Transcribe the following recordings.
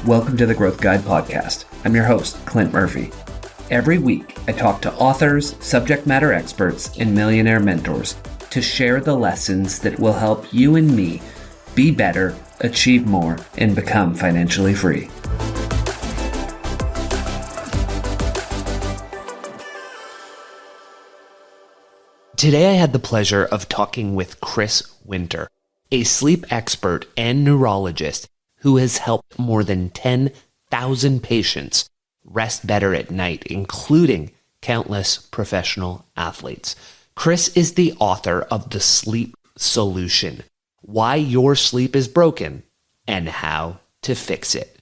Welcome to the Growth Guide podcast. I'm your host, Clint Murphy. Every week, I talk to authors, subject matter experts, and millionaire mentors to share the lessons that will help you and me be better, achieve more, and become financially free. Today, I had the pleasure of talking with Chris Winter, a sleep expert and neurologist who has helped more than 10,000 patients rest better at night, including countless professional athletes. Chris is the author of The Sleep Solution: Why Your Sleep is Broken and How to Fix It,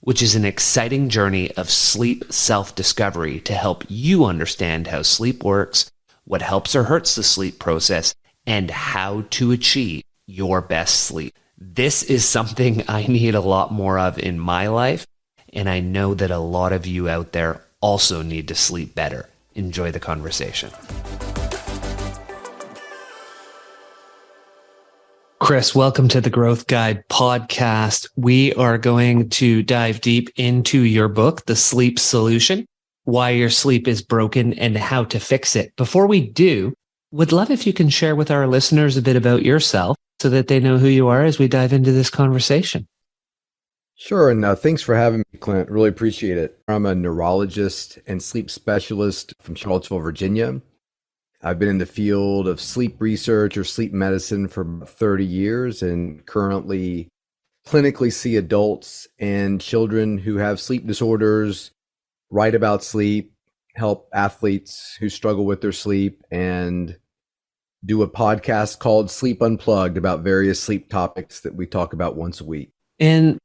which is an exciting journey of sleep self-discovery to help you understand how sleep works, what helps or hurts the sleep process, and how to achieve your best sleep. This is something I need a lot more of in my life, and I know that a lot of you out there also need to sleep better. Enjoy the conversation. Chris, welcome to the Growth Guide podcast. We are going to dive deep into your book, The Sleep Solution: Why Your Sleep is Broken and How to Fix It. Before we do, would love if you can share with our listeners a bit about yourself so that they know who you are as we dive into this conversation. Sure, and thanks for having me, Clint. Really appreciate it. I'm a neurologist and sleep specialist from Charlottesville, Virginia. I've been in the field of sleep research or sleep medicine for about 30 years and currently clinically see adults and children who have sleep disorders, write about sleep, help athletes who struggle with their sleep, and do a podcast called Sleep Unplugged about various sleep topics that we talk about once a week. And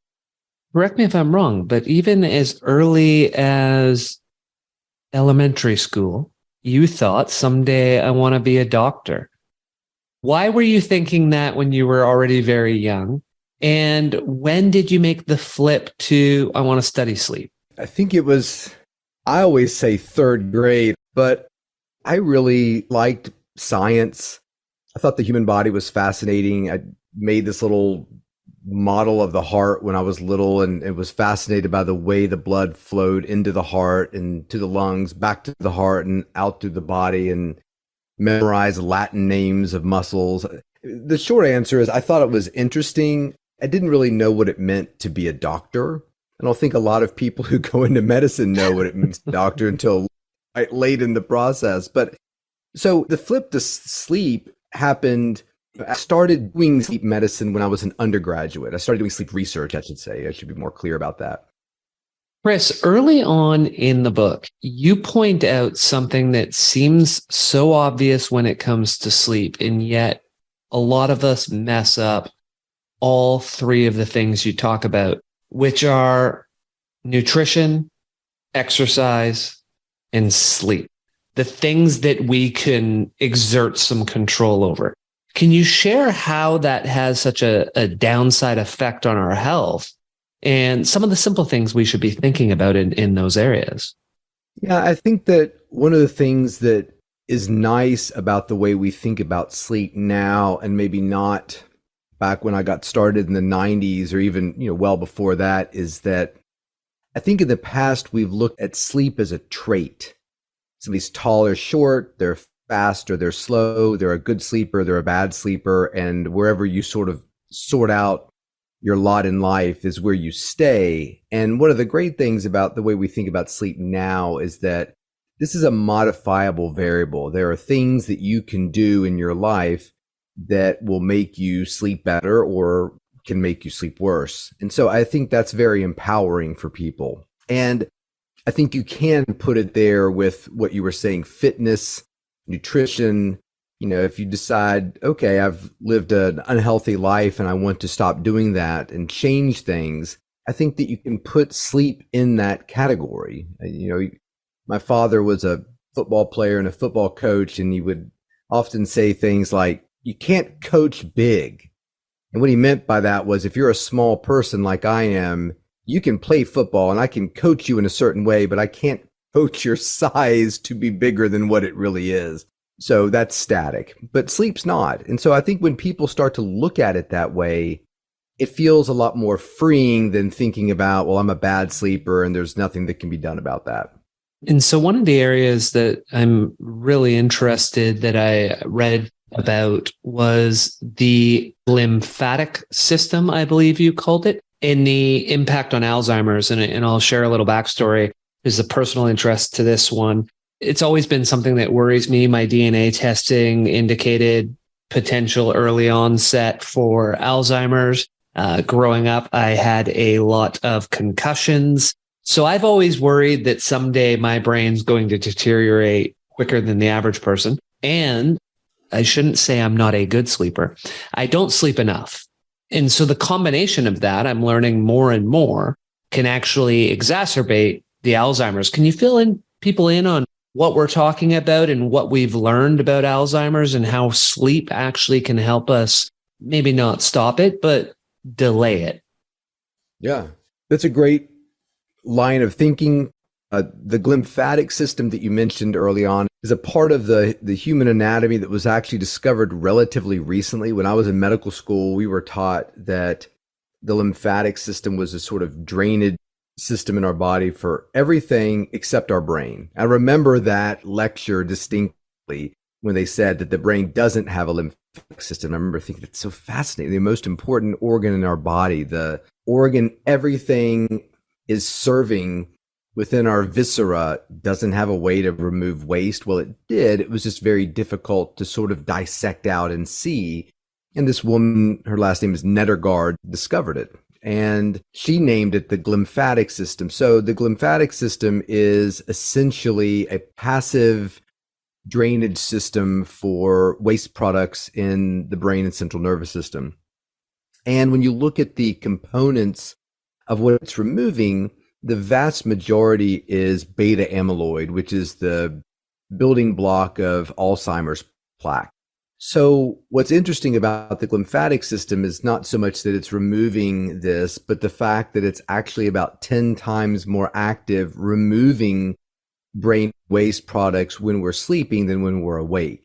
correct me if I'm wrong, but even as early as elementary school, you thought someday I want to be a doctor. Why were you thinking that when you were already very young? And when did you make the flip to I want to study sleep? I think it was, I always say third grade, but I really liked science. I thought the human body was fascinating. I made this little model of the heart when I was little and was fascinated by the way the blood flowed into the heart and to the lungs, back to the heart and out through the body, and memorized Latin names of muscles. The short answer is I thought it was interesting. I didn't really know what it meant to be a doctor. I don't think a lot of people who go into medicine know what it means to be a doctor until late in the process. But so the flip to sleep happened. I started doing sleep medicine when I was an undergraduate. I started doing sleep research, I should say. I should be more clear about that. Chris, early on in the book, you point out something that seems so obvious when it comes to sleep, and yet a lot of us mess up all three of the things you talk about, which are nutrition, exercise, and sleep. The things that we can exert some control over. Can you share how that has such a downside effect on our health and some of the simple things we should be thinking about in those areas? Yeah, I think that one of the things that is nice about the way we think about sleep now, and maybe not back when I got started in the 90s or even, well before that, is that I think in the past we've looked at sleep as a trait. Somebody's tall or short, they're fast or they're slow, they're a good sleeper, they're a bad sleeper, and wherever you sort of sort out your lot in life is where you stay. And one of the great things about the way we think about sleep now is that this is a modifiable variable. There are things that you can do in your life that will make you sleep better or can make you sleep worse. And so I think that's very empowering for people. And I think you can put it there with what you were saying, fitness, nutrition. If you decide, okay, I've lived an unhealthy life and I want to stop doing that and change things, I think that you can put sleep in that category. My father was a football player and a football coach, and he would often say things like, you can't coach big. And what he meant by that was, if you're a small person like I am, you can play football and I can coach you in a certain way, but I can't coach your size to be bigger than what it really is. So that's static, but sleep's not. And so I think when people start to look at it that way, it feels a lot more freeing than thinking about, well, I'm a bad sleeper and there's nothing that can be done about that. And so one of the areas that I'm really interested that I read about was the glymphatic system, I believe you called it, and the impact on Alzheimer's. And I'll share a little backstory. There's a personal interest to this one. It's always been something that worries me. My DNA testing indicated potential early onset for Alzheimer's. Growing up, I had a lot of concussions. So I've always worried that someday my brain's going to deteriorate quicker than the average person. And I shouldn't say I'm not a good sleeper. I don't sleep enough. And so the combination of that, I'm learning more and more, can actually exacerbate the Alzheimer's. Can you fill in people in on what we're talking about and what we've learned about Alzheimer's and how sleep actually can help us maybe not stop it, but delay it? Yeah, that's a great line of thinking. The glymphatic system that you mentioned early on is a part of the human anatomy that was actually discovered relatively recently. When I was in medical school, we were taught that the lymphatic system was a sort of drainage system in our body for everything except our brain. I remember that lecture distinctly when they said that the brain doesn't have a lymphatic system. I remember thinking it's so fascinating. The most important organ in our body, the organ everything is serving within our viscera, doesn't have a way to remove waste. Well, it did. It was just very difficult to sort of dissect out and see. And this woman, her last name is Nedergaard, discovered it. And she named it the glymphatic system. So the glymphatic system is essentially a passive drainage system for waste products in the brain and central nervous system. And when you look at the components of what it's removing, the vast majority is beta amyloid, which is the building block of Alzheimer's plaque. So what's interesting about the glymphatic system is not so much that it's removing this, but the fact that it's actually about 10 times more active removing brain waste products when we're sleeping than when we're awake.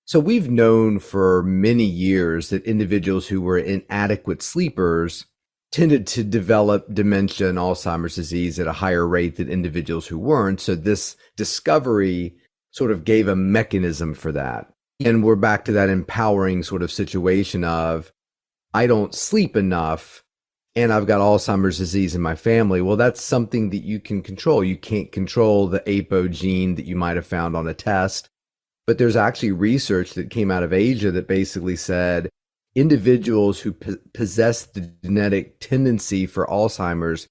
So we've known for many years that individuals who were inadequate sleepers tended to develop dementia and Alzheimer's disease at a higher rate than individuals who weren't. So this discovery sort of gave a mechanism for that. And we're back to that empowering sort of situation of, I don't sleep enough and I've got Alzheimer's disease in my family. Well, that's something that you can control. You can't control the APO gene that you might have found on a test. But there's actually research that came out of Asia that basically said individuals who possess the genetic tendency for Alzheimer's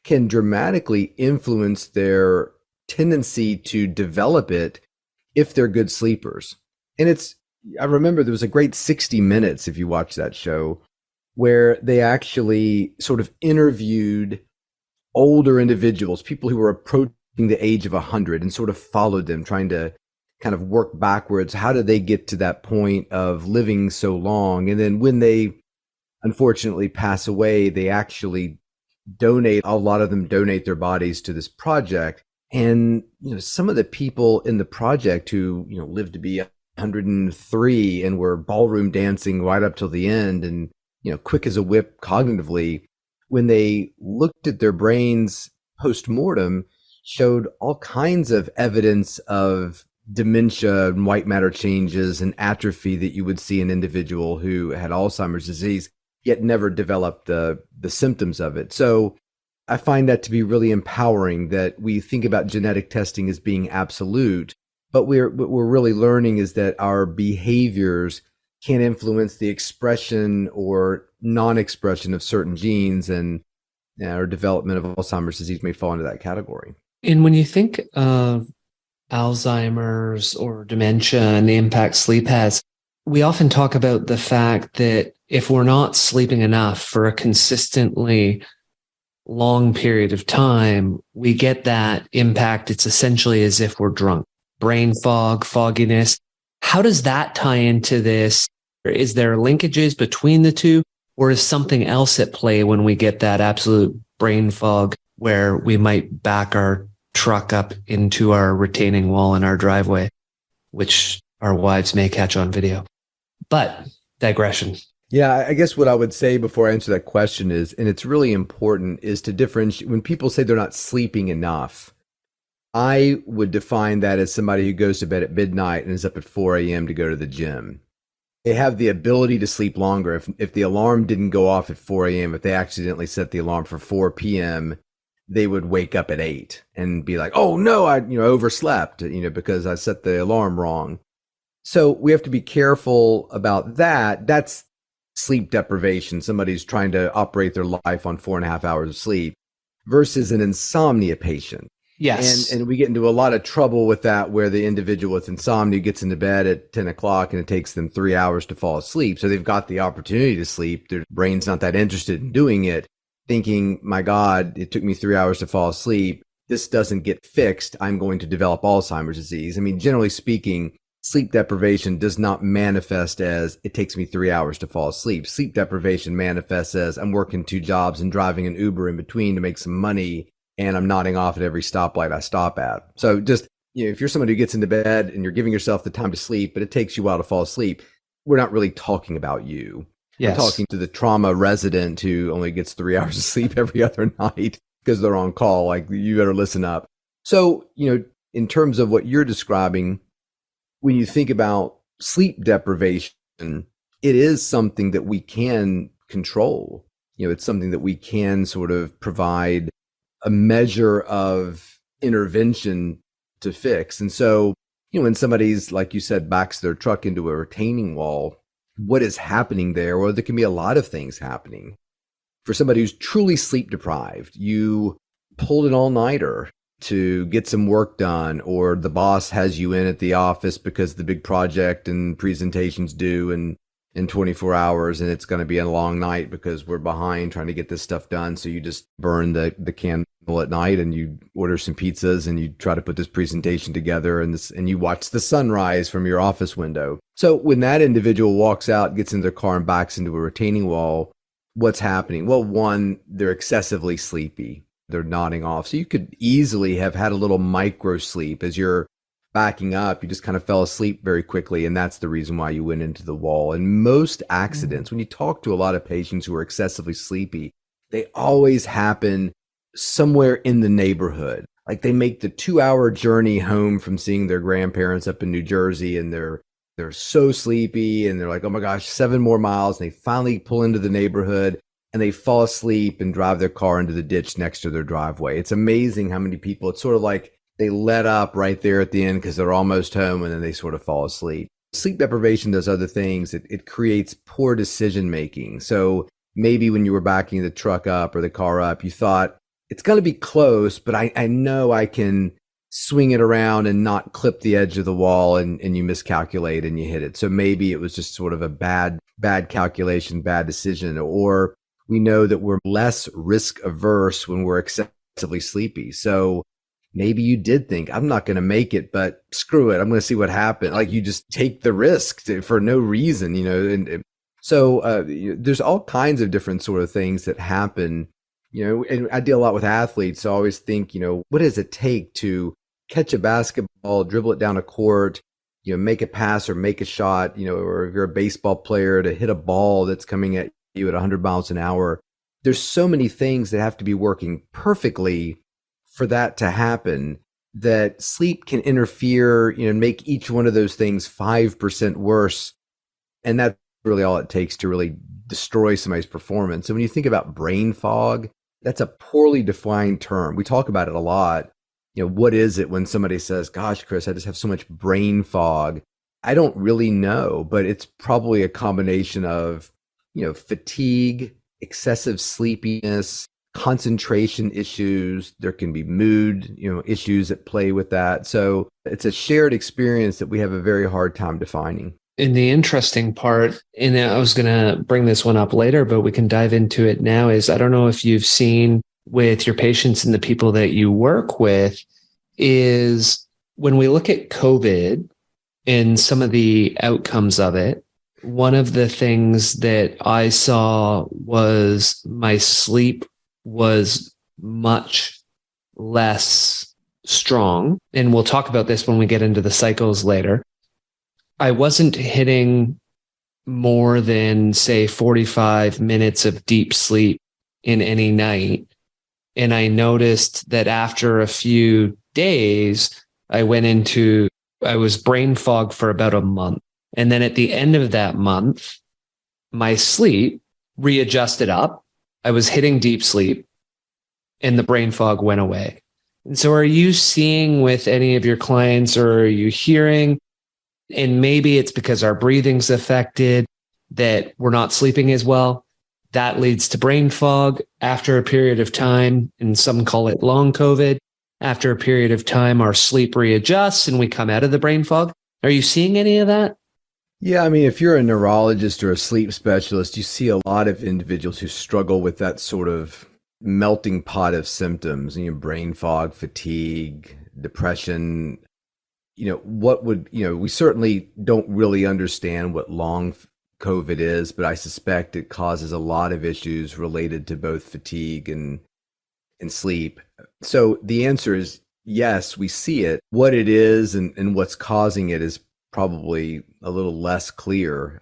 can dramatically influence their tendency to develop it if they're good sleepers. And I remember there was a great 60 Minutes, if you watch that show, where they actually sort of interviewed older individuals, people who were approaching the age of 100, and sort of followed them, trying to kind of work backwards. How did they get to that point of living so long? And then when they unfortunately pass away, they actually a lot of them donate their bodies to this project. And, some of the people in the project who, lived to be 103 and were ballroom dancing right up till the end and, quick as a whip cognitively, when they looked at their brains post-mortem, showed all kinds of evidence of dementia and white matter changes and atrophy that you would see in an individual who had Alzheimer's disease, yet never developed the symptoms of it. So I find that to be really empowering, that we think about genetic testing as being absolute, but what we're really learning is that our behaviors can influence the expression or non-expression of certain genes, and our development of Alzheimer's disease may fall into that category. And when you think of Alzheimer's or dementia and the impact sleep has, we often talk about the fact that if we're not sleeping enough for a consistently long period of time, we get that impact. It's essentially as if we're drunk. Brain fog, fogginess. How does that tie into this? Is there linkages between the two, or is something else at play when we get that absolute brain fog where we might back our truck up into our retaining wall in our driveway, which our wives may catch on video? But digression. Yeah, I guess what I would say before I answer that question is, and it's really important, is to differentiate when people say they're not sleeping enough. I would define that as somebody who goes to bed at midnight and is up at 4 a.m. to go to the gym. They have the ability to sleep longer. If the alarm didn't go off at 4 a.m., if they accidentally set the alarm for 4 p.m., they would wake up at 8 and be like, oh no, I overslept, because I set the alarm wrong. So we have to be careful about that. That's sleep deprivation. Somebody's trying to operate their life on 4.5 hours of sleep versus an insomnia patient. Yes. And we get into a lot of trouble with that, where the individual with insomnia gets into bed at 10 o'clock and it takes them 3 hours to fall asleep. So they've got the opportunity to sleep. Their brain's not that interested in doing it, thinking, my God, it took me 3 hours to fall asleep. This doesn't get fixed. I'm going to develop Alzheimer's disease. I mean, generally speaking, sleep deprivation does not manifest as it takes me 3 hours to fall asleep. Sleep deprivation manifests as I'm working 2 jobs and driving an Uber in between to make some money, and I'm nodding off at every stoplight I stop at. So just, if you're someone who gets into bed and you're giving yourself the time to sleep, but it takes you a while to fall asleep, we're not really talking about you. Yes. We're talking to the trauma resident who only gets 3 hours of sleep every other night because they're on call. Like, you better listen up. So, in terms of what you're describing, when you think about sleep deprivation, it is something that we can control. It's something that we can sort of provide a measure of intervention to fix. And so, when somebody's, like you said, backs their truck into a retaining wall, what is happening there? Well, there can be a lot of things happening. For somebody who's truly sleep deprived, you pulled an all-nighter to get some work done, or the boss has you in at the office because the big project and presentations due in 24 hours, and it's going to be a long night because we're behind trying to get this stuff done. So you just burn the candle at night and you order some pizzas and you try to put this presentation together, and you watch the sunrise from your office window. So when that individual walks out, gets in their car and backs into a retaining wall, what's happening? Well, one, they're excessively sleepy. They're nodding off. So you could easily have had a little micro sleep as you're backing up. You just kind of fell asleep very quickly, and that's the reason why you went into the wall. And most accidents, when you talk to a lot of patients who are excessively sleepy, they always happen somewhere in the neighborhood. Like, they make the 2-hour journey home from seeing their grandparents up in New Jersey, and they're so sleepy, and they're like, oh my gosh, 7 more miles. And they finally pull into the neighborhood and they fall asleep and drive their car into the ditch next to their driveway. It's amazing how many people, it's sort of like they let up right there at the end because they're almost home, and then they sort of fall asleep. Sleep deprivation does other things. It creates poor decision making. So maybe when you were backing the truck up or the car up, you thought, it's going to be close, but I know I can swing it around and not clip the edge of the wall, and you miscalculate and you hit it. So maybe it was just sort of a bad calculation, bad decision. Or we know that we're less risk averse when we're excessively sleepy. So maybe you did think, I'm not going to make it, but screw it, I'm going to see what happens. Like, you just take the risk for no reason, and so there's all kinds of different sort of things that happen. And I deal a lot with athletes. So I always think, what does it take to catch a basketball, dribble it down a court, make a pass or make a shot, or if you're a baseball player, to hit a ball that's coming at you at 100 miles an hour. There's so many things that have to be working perfectly for that to happen, that sleep can interfere, and make each one of those things 5% worse. And that's really all it takes to really destroy somebody's performance. So when you think about brain fog, that's a poorly defined term. We talk about it a lot. What is it when somebody says, gosh, Chris, I just have so much brain fog? I don't really know, but it's probably a combination of, fatigue, excessive sleepiness, concentration issues. There can be mood, issues at play with that. So it's a shared experience that we have a very hard time defining. And the interesting part, and I was going to bring this one up later, but we can dive into it now, is I don't know if you've seen with your patients and the people that you work with, is when we look at COVID and some of the outcomes of it, one of the things that I saw was my sleep was much less strong. And we'll talk about this when we get into the cycles later. I wasn't hitting more than, say, 45 minutes of deep sleep in any night. And I noticed that after a few days, I was brain fog for about a month. And then at the end of that month, my sleep readjusted up. I was hitting deep sleep and the brain fog went away. And so are you seeing with any of your clients, or are you hearing, and maybe it's because our breathing's affected, that we're not sleeping as well? That leads to brain fog after a period of time, and some call it long COVID. After a period of time, our sleep readjusts and we come out of the brain fog. Are you seeing any of that? Yeah, I mean, if you're a neurologist or a sleep specialist, you see a lot of individuals who struggle with that sort of melting pot of symptoms, brain fog, fatigue, depression. We certainly don't really understand what long COVID is, but I suspect it causes a lot of issues related to both fatigue and sleep. So the answer is yes, we see it. What it is and what's causing it is probably a little less clear.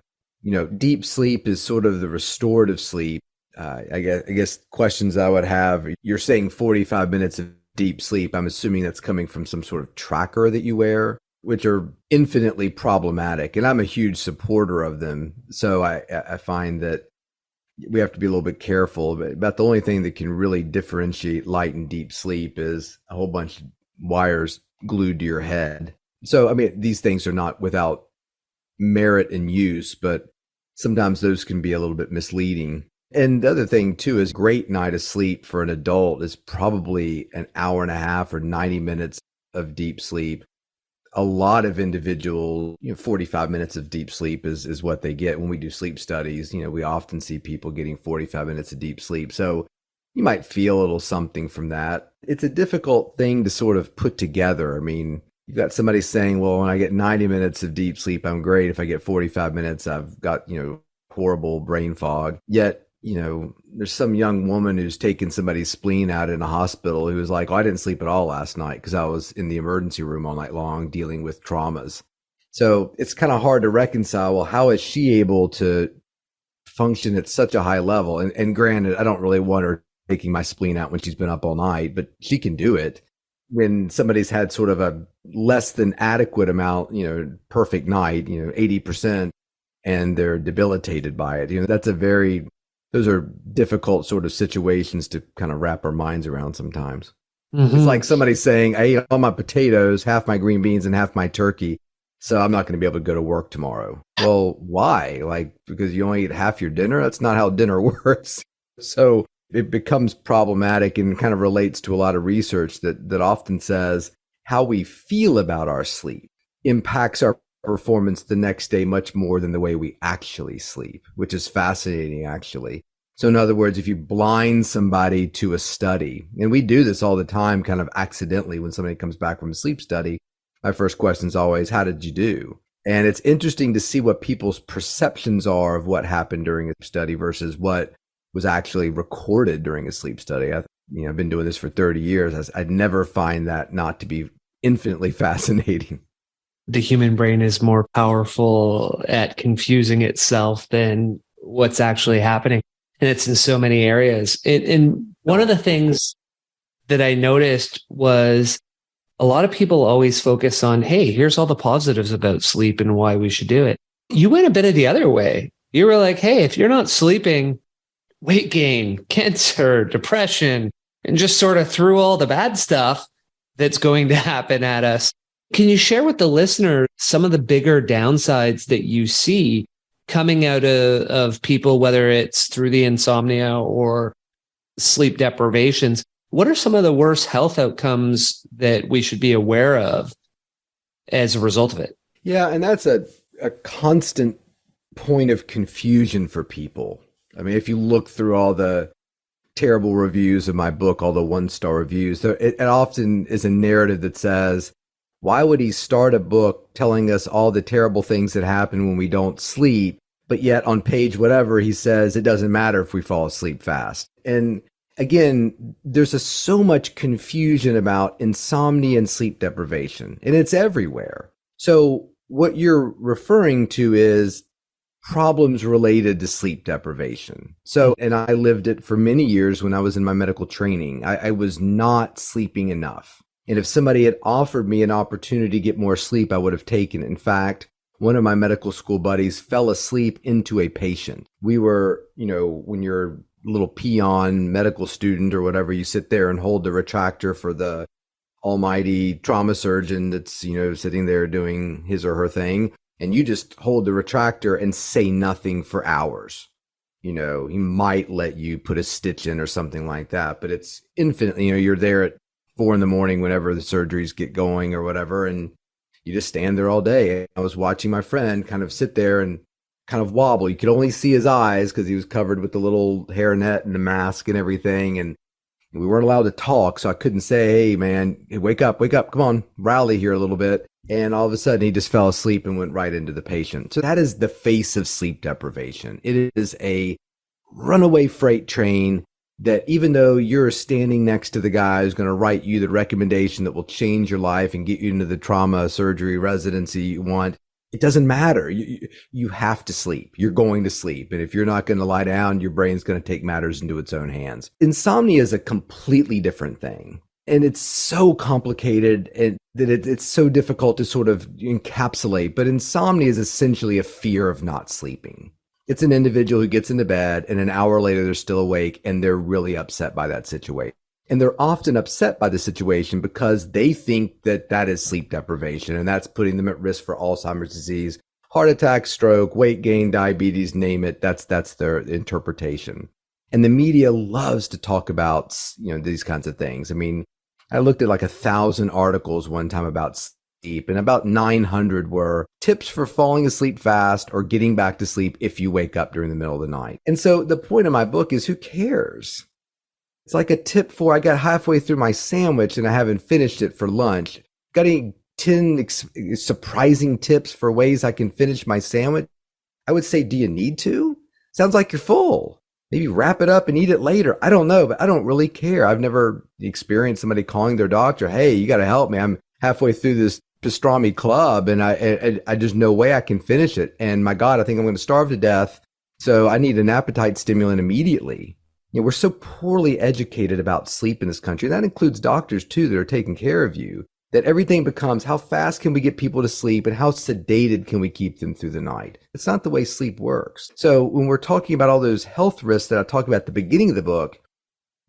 Deep sleep is sort of the restorative sleep. I guess questions I would have, you're saying 45 minutes of deep sleep. I'm assuming that's coming from some sort of tracker that you wear, which are infinitely problematic. And I'm a huge supporter of them. So I find that we have to be a little bit careful. But about the only thing that can really differentiate light and deep sleep is a whole bunch of wires glued to your head. So, I mean, these things are not without merit and use, but sometimes those can be a little bit misleading. And the other thing, too, is great night of sleep for an adult is probably an hour and a half or 90 minutes of deep sleep. A lot of individuals, 45 minutes of deep sleep is what they get. When we do sleep studies, we often see people getting 45 minutes of deep sleep. So you might feel a little something from that. It's a difficult thing to sort of put together. I mean, you've got somebody saying, well, when I get 90 minutes of deep sleep, I'm great. If I get 45 minutes, I've got, horrible brain fog. Yet, there's some young woman who's taken somebody's spleen out in a hospital who was like, I didn't sleep at all last night because I was in the emergency room all night long dealing with traumas. So it's kind of hard to reconcile. Well, how is she able to function at such a high level? And granted, I don't really want her taking my spleen out when she's been up all night, but she can do it. When somebody's had sort of a less than adequate amount, perfect night, 80%, and they're debilitated by it, those are difficult sort of situations to kind of wrap our minds around sometimes. Mm-hmm. It's like somebody saying, I ate all my potatoes, half my green beans, and half my turkey, so I'm not going to be able to go to work tomorrow. Well, why? Because you only eat half your dinner? That's not how dinner works. So it becomes problematic and kind of relates to a lot of research that often says how we feel about our sleep impacts our performance the next day much more than the way we actually sleep, which is fascinating, actually. So in other words, if you blind somebody to a study, and we do this all the time, kind of accidentally, when somebody comes back from a sleep study, my first question is always, how did you do? And it's interesting to see what people's perceptions are of what happened during a study versus what was actually recorded during a sleep study. I've been doing this for 30 years. I'd never find that not to be infinitely fascinating. The human brain is more powerful at confusing itself than what's actually happening. And it's in so many areas. And one of the things that I noticed was a lot of people always focus on, hey, here's all the positives about sleep and why we should do it. You went a bit of the other way. You were like, hey, if you're not sleeping, weight gain, cancer, depression, and just sort of threw all the bad stuff that's going to happen at us. Can you share with the listener some of the bigger downsides that you see coming out of people, whether it's through the insomnia or sleep deprivations? What are some of the worst health outcomes that we should be aware of as a result of it? Yeah, and that's a constant point of confusion for people. I mean, if you look through all the terrible reviews of my book, all the one-star reviews, it often is a narrative that says, why would he start a book telling us all the terrible things that happen when we don't sleep, but yet on page whatever he says it doesn't matter if we fall asleep fast? And again, there's so much confusion about insomnia and sleep deprivation, and it's everywhere. So what you're referring to is problems related to sleep deprivation. So, and I lived it for many years when I was in my medical training. I was not sleeping enough. And if somebody had offered me an opportunity to get more sleep, I would have taken it. In fact, one of my medical school buddies fell asleep into a patient. We were, when you're a little peon medical student or whatever, you sit there and hold the retractor for the almighty trauma surgeon that's, sitting there doing his or her thing. And you just hold the retractor and say nothing for hours. He might let you put a stitch in or something like that, but it's infinitely, you're there at 4 a.m. whenever the surgeries get going or whatever. And you just stand there all day. I was watching my friend kind of sit there and kind of wobble. You could only see his eyes because he was covered with the little hairnet and the mask and everything. And we weren't allowed to talk. So I couldn't say, hey, man, wake up, come on, rally here a little bit. And all of a sudden he just fell asleep and went right into the patient. So that is the face of sleep deprivation. It is a runaway freight train that even though you're standing next to the guy who's going to write you the recommendation that will change your life and get you into the trauma surgery residency you want, it doesn't matter. You have to sleep. You're going to sleep. And if you're not going to lie down, your brain's going to take matters into its own hands. Insomnia is a completely different thing. And it's so complicated and that it's so difficult to sort of encapsulate. But insomnia is essentially a fear of not sleeping. It's an individual who gets into bed and an hour later they're still awake and they're really upset by that situation. And they're often upset by the situation because they think that that is sleep deprivation and that's putting them at risk for Alzheimer's disease, heart attack, stroke, weight gain, diabetes, name it. That's their interpretation. And the media loves to talk about, these kinds of things. I mean, I looked at like 1,000 articles one time about sleep, and about 900 were tips for falling asleep fast or getting back to sleep if you wake up during the middle of the night. And so the point of my book is, who cares? It's like a tip for, I got halfway through my sandwich and I haven't finished it for lunch. Got any 10 surprising tips for ways I can finish my sandwich? I would say, do you need to? Sounds like you're full. Maybe wrap it up and eat it later. I don't know, but I don't really care. I've never experienced somebody calling their doctor, hey, you got to help me. I'm halfway through this pastrami club and I just no way I can finish it. And my God, I think I'm going to starve to death. So I need an appetite stimulant immediately. We're so poorly educated about sleep in this country. That includes doctors too that are taking care of you, that everything becomes how fast can we get people to sleep and how sedated can we keep them through the night? It's not the way sleep works. So when we're talking about all those health risks that I talk about at the beginning of the book,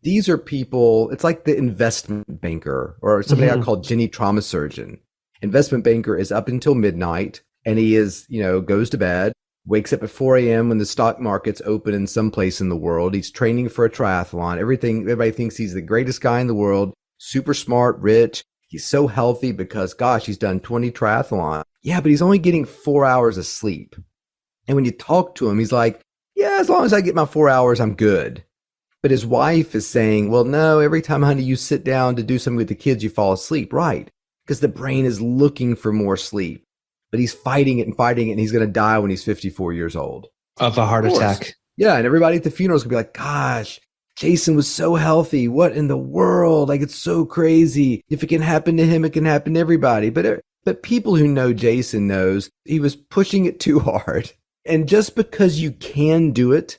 these are people, it's like the investment banker or somebody I call Jenny trauma surgeon. Investment banker is up until midnight and he is, goes to bed, wakes up at 4 a.m. when the stock market's open in some place in the world. He's training for a triathlon. Everybody thinks he's the greatest guy in the world, super smart, rich. He's so healthy because, gosh, he's done 20 triathlons. Yeah, but he's only getting 4 hours of sleep. And when you talk to him, he's like, yeah, as long as I get my 4 hours, I'm good. But his wife is saying, well, no, every time, honey, you sit down to do something with the kids, you fall asleep. Right. Because the brain is looking for more sleep. But he's fighting it, and he's going to die when he's 54 years old. Of a heart attack. Yeah, and everybody at the funeral is going to be like, gosh, Jason was so healthy. What in the world? Like, it's so crazy. If it can happen to him, it can happen to everybody. But people who know Jason knows he was pushing it too hard. And just because you can do it,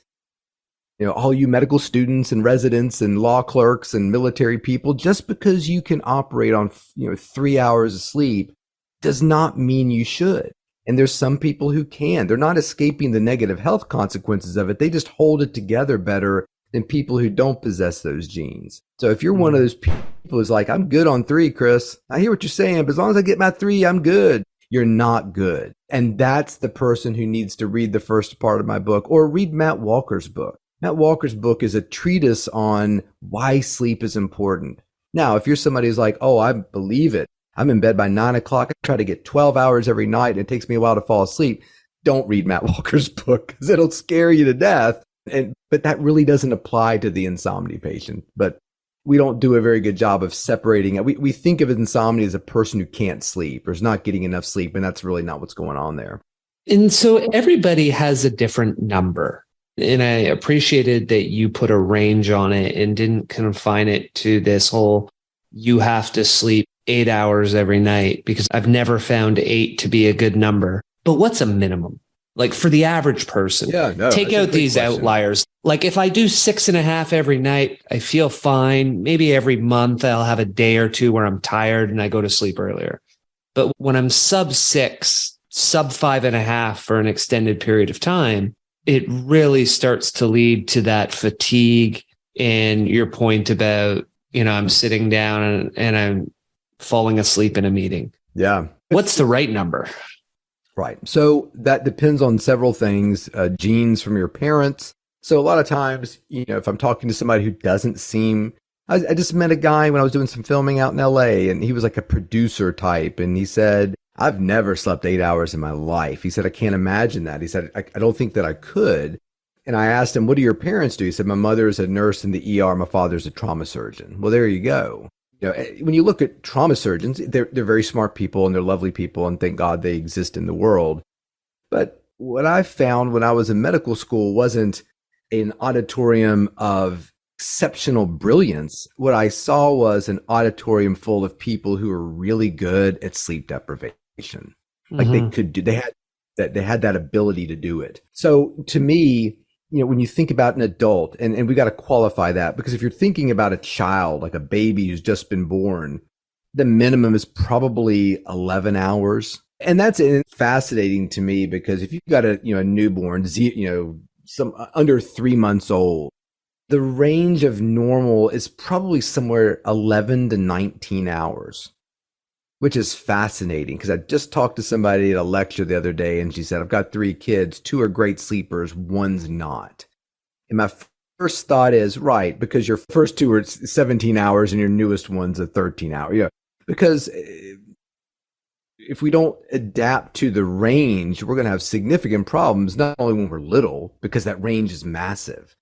all you medical students and residents and law clerks and military people, just because you can operate on, 3 hours of sleep does not mean you should. And there's some people who can. They're not escaping the negative health consequences of it. They just hold it together better than people who don't possess those genes. So if you're one of those people who's like, I'm good on 3, Chris, I hear what you're saying, but as long as I get my 3, I'm good. You're not good. And that's the person who needs to read the first part of my book or read Matt Walker's book. Matt Walker's book is a treatise on why sleep is important. Now, if you're somebody who's like, oh, I believe it, I'm in bed by 9 o'clock. I try to get 12 hours every night. And it takes me a while to fall asleep. Don't read Matt Walker's book because it'll scare you to death. But that really doesn't apply to the insomnia patient. But we don't do a very good job of separating it. We think of insomnia as a person who can't sleep or is not getting enough sleep. And that's really not what's going on there. And so everybody has a different number. And I appreciated that you put a range on it and didn't confine it to this whole, you have to sleep 8 hours every night, because I've never found 8 to be a good number. But what's a minimum? Like for the average person, Yeah, no, take out these outliers. Like if I do 6.5 every night, I feel fine. Maybe every month I'll have a day or two where I'm tired and I go to sleep earlier. But when I'm sub 6, sub 5.5 for an extended period of time, it really starts to lead to that fatigue and your point about, I'm sitting down and I'm falling asleep in a meeting. Yeah. What's the right number? Right. So that depends on several things, genes from your parents. So a lot of times, if I'm talking to somebody who doesn't seem, I just met a guy when I was doing some filming out in LA, and he was like a producer type. And he said, I've never slept 8 hours in my life. He said, I can't imagine that. He said, I don't think that I could. And I asked him, what do your parents do? He said, my mother is a nurse in the ER. My father's a trauma surgeon. Well, there you go. When you look at trauma surgeons, they're very smart people and they're lovely people, and thank God they exist in the world. But what I found when I was in medical school wasn't an auditorium of exceptional brilliance. What I saw was an auditorium full of people who were really good at sleep deprivation. Like they could do, they had that ability to do it. So to me, when you think about an adult, and we got to qualify that, because if you're thinking about a child, like a baby who's just been born, the minimum is probably 11 hours. And that's fascinating to me, because if you've got a newborn, some under 3 months old, the range of normal is probably somewhere 11 to 19 hours, which is fascinating, because I just talked to somebody at a lecture the other day, and she said, I've got 3 kids, 2 are great sleepers, 1's not. And my first thought is, right, because your first 2 are 17 hours and your newest one's a 13 hour. Because if we don't adapt to the range, we're going to have significant problems, not only when we're little, because that range is massive.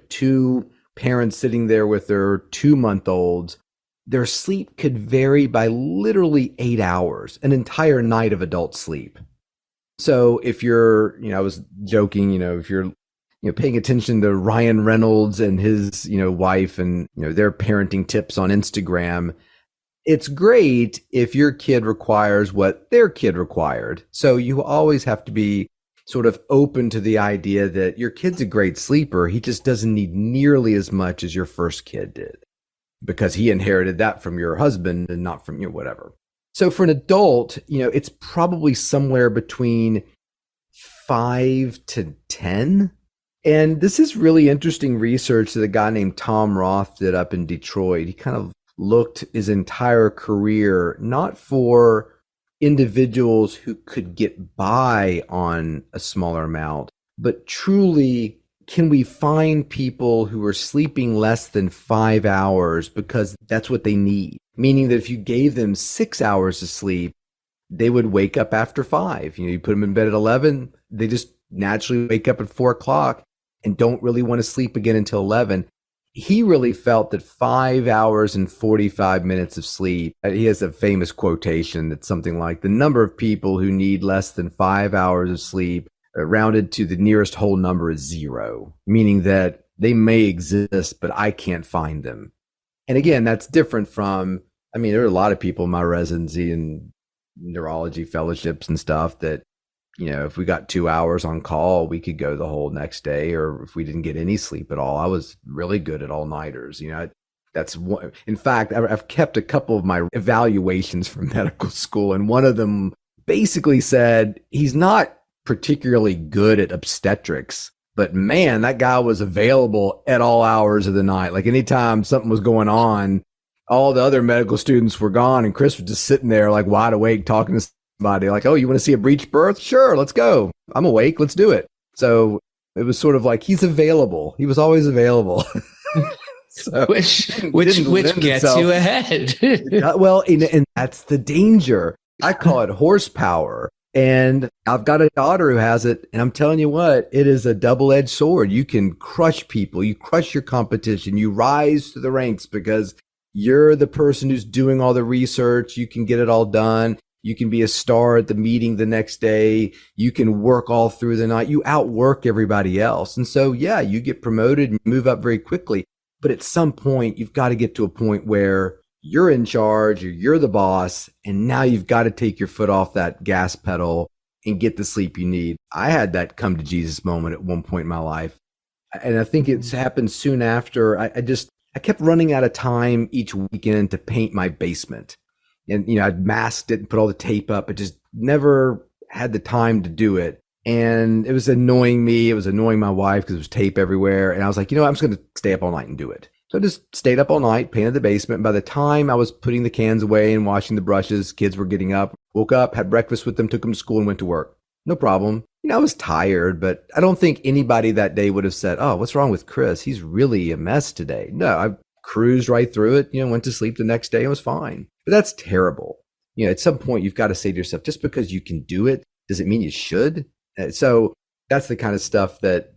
2 parents sitting there with their 2-month-olds, their sleep could vary by literally 8 hours, an entire night of adult sleep. So if you're, I was joking, if you're, paying attention to Ryan Reynolds and his, wife and, their parenting tips on Instagram, it's great if your kid requires what their kid required. So you always have to be sort of open to the idea that your kid's a great sleeper. He just doesn't need nearly as much as your first kid did, because he inherited that from your husband and not from whatever. So for an adult, it's probably somewhere between 5 to 10. And this is really interesting research that a guy named Tom Roth did up in Detroit. He kind of looked his entire career, not for individuals who could get by on a smaller amount, but truly, can we find people who are sleeping less than 5 hours because that's what they need? Meaning that if you gave them 6 hours of sleep, they would wake up after 5. You put them in bed at 11, they just naturally wake up at 4 o'clock and don't really want to sleep again until 11. He really felt that 5 hours and 45 minutes of sleep, he has a famous quotation that's something like, the number of people who need less than 5 hours of sleep rounded to the nearest whole number is 0, meaning that they may exist, but I can't find them. And again, that's different from, there are a lot of people in my residency and neurology fellowships and stuff that, if we got 2 hours on call, we could go the whole next day. Or if we didn't get any sleep at all, I was really good at all-nighters. That's one. In fact, I've kept a couple of my evaluations from medical school, and one of them basically said he's not particularly good at obstetrics, but man, that guy was available at all hours of the night. Like anytime something was going on, all the other medical students were gone, and Chris was just sitting there like wide awake talking to somebody like, oh, you want to see a breech birth? Sure, let's go. I'm awake. Let's do it. So it was sort of like he's available. He was always available. So which gets you ahead. Well, and that's the danger. I call it horsepower. And I've got a daughter who has it. And I'm telling you what, it is a double-edged sword. You can crush people. You crush your competition. You rise to the ranks because you're the person who's doing all the research. You can get it all done. You can be a star at the meeting the next day. You can work all through the night. You outwork everybody else. And so, yeah, you get promoted and move up very quickly. But at some point, you've got to get to a point where you're in charge, or you're the boss, and now you've got to take your foot off that gas pedal and get the sleep you need. I had that come to Jesus moment at one point in my life. And I think it's happened soon after. I kept running out of time each weekend to paint my basement. And, I'd masked it and put all the tape up. I just never had the time to do it. And it was annoying me. It was annoying my wife because there was tape everywhere. And I was like, I'm just going to stay up all night and do it. So I just stayed up all night, painted the basement. By the time I was putting the cans away and washing the brushes, kids were getting up, woke up, had breakfast with them, took them to school and went to work. No problem. I was tired, but I don't think anybody that day would have said, oh, what's wrong with Chris? He's really a mess today. No, I cruised right through it, went to sleep the next day and was fine. But that's terrible. At some point you've got to say to yourself, just because you can do it, does it mean you should? So that's the kind of stuff that,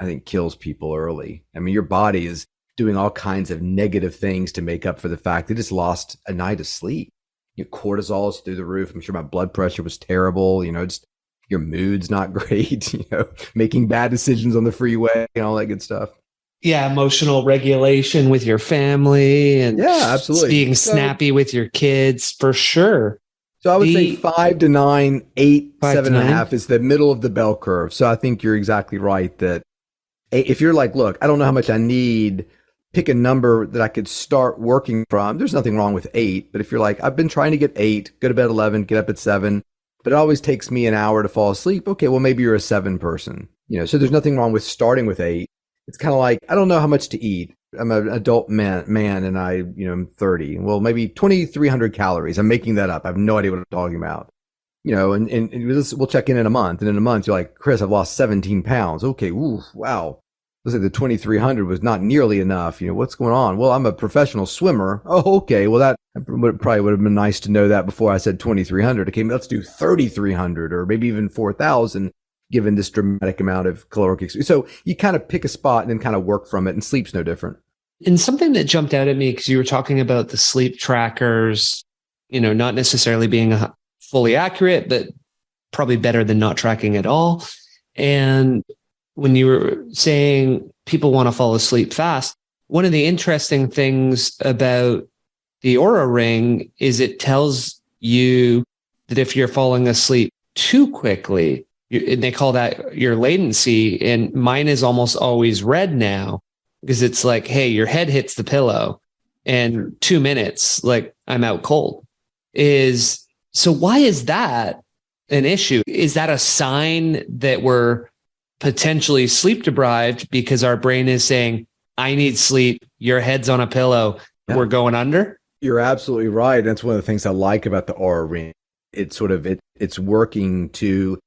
I think kills people early. I mean, your body is doing all kinds of negative things to make up for the fact they just lost a night of sleep. Cortisol is through the roof. I'm sure my blood pressure was terrible. Just your mood's not great, making bad decisions on the freeway and all that good stuff. Yeah, emotional regulation with your family and absolutely being snappy with your kids, for sure. So I would say 5 to 9, 8, 7.5 is the middle of the bell curve. So I think you're exactly right that if you're like, look, I don't know how much I need, pick a number that I could start working from. There's nothing wrong with 8. But if you're like, I've been trying to get 8, go to bed 11, get up at 7, but it always takes me an hour to fall asleep. Okay, well, maybe you're a 7 person. So there's nothing wrong with starting with 8. It's kind of like, I don't know how much to eat. I'm an adult man and I'm 30. Well, maybe 2,300 calories. I'm making that up. I have no idea what I'm talking about. And we'll check in a month. And in a month, you're like, Chris, I've lost 17 pounds. Okay, ooh, wow. Looks like the 2,300 was not nearly enough. What's going on? Well, I'm a professional swimmer. Oh, okay. Well, that probably would have been nice to know that before I said 2,300. Okay, let's do 3,300 or maybe even 4,000. Given this dramatic amount of caloric experience. So you kind of pick a spot and then kind of work from it, and sleep's no different. And something that jumped out at me, because you were talking about the sleep trackers, not necessarily being fully accurate, but probably better than not tracking at all. And when you were saying people want to fall asleep fast, one of the interesting things about the Oura Ring is it tells you that if you're falling asleep too quickly, and they call that your latency. And mine is almost always red now because it's like, hey, your head hits the pillow and 2 minutes, like I'm out cold. So why is that an issue? Is that a sign that we're potentially sleep deprived because our brain is saying, I need sleep, your head's on a pillow, we're going under? You're absolutely right. That's one of the things I like about the Oura Ring. It's working to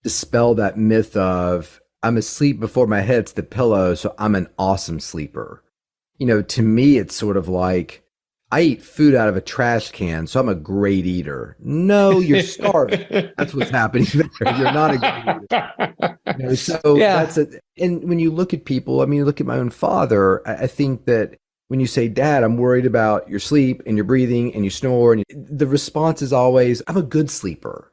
dispel that myth of I'm asleep before my head hits the pillow, so I'm an awesome sleeper. To me, it's sort of like I eat food out of a trash can, so I'm a great eater. No, you're starving. That's what's happening there. You're not a great eater. That's it. And when you look at people, you look at my own father, I think that when you say, Dad, I'm worried about your sleep and your breathing and you snore, and the response is always, I'm a good sleeper.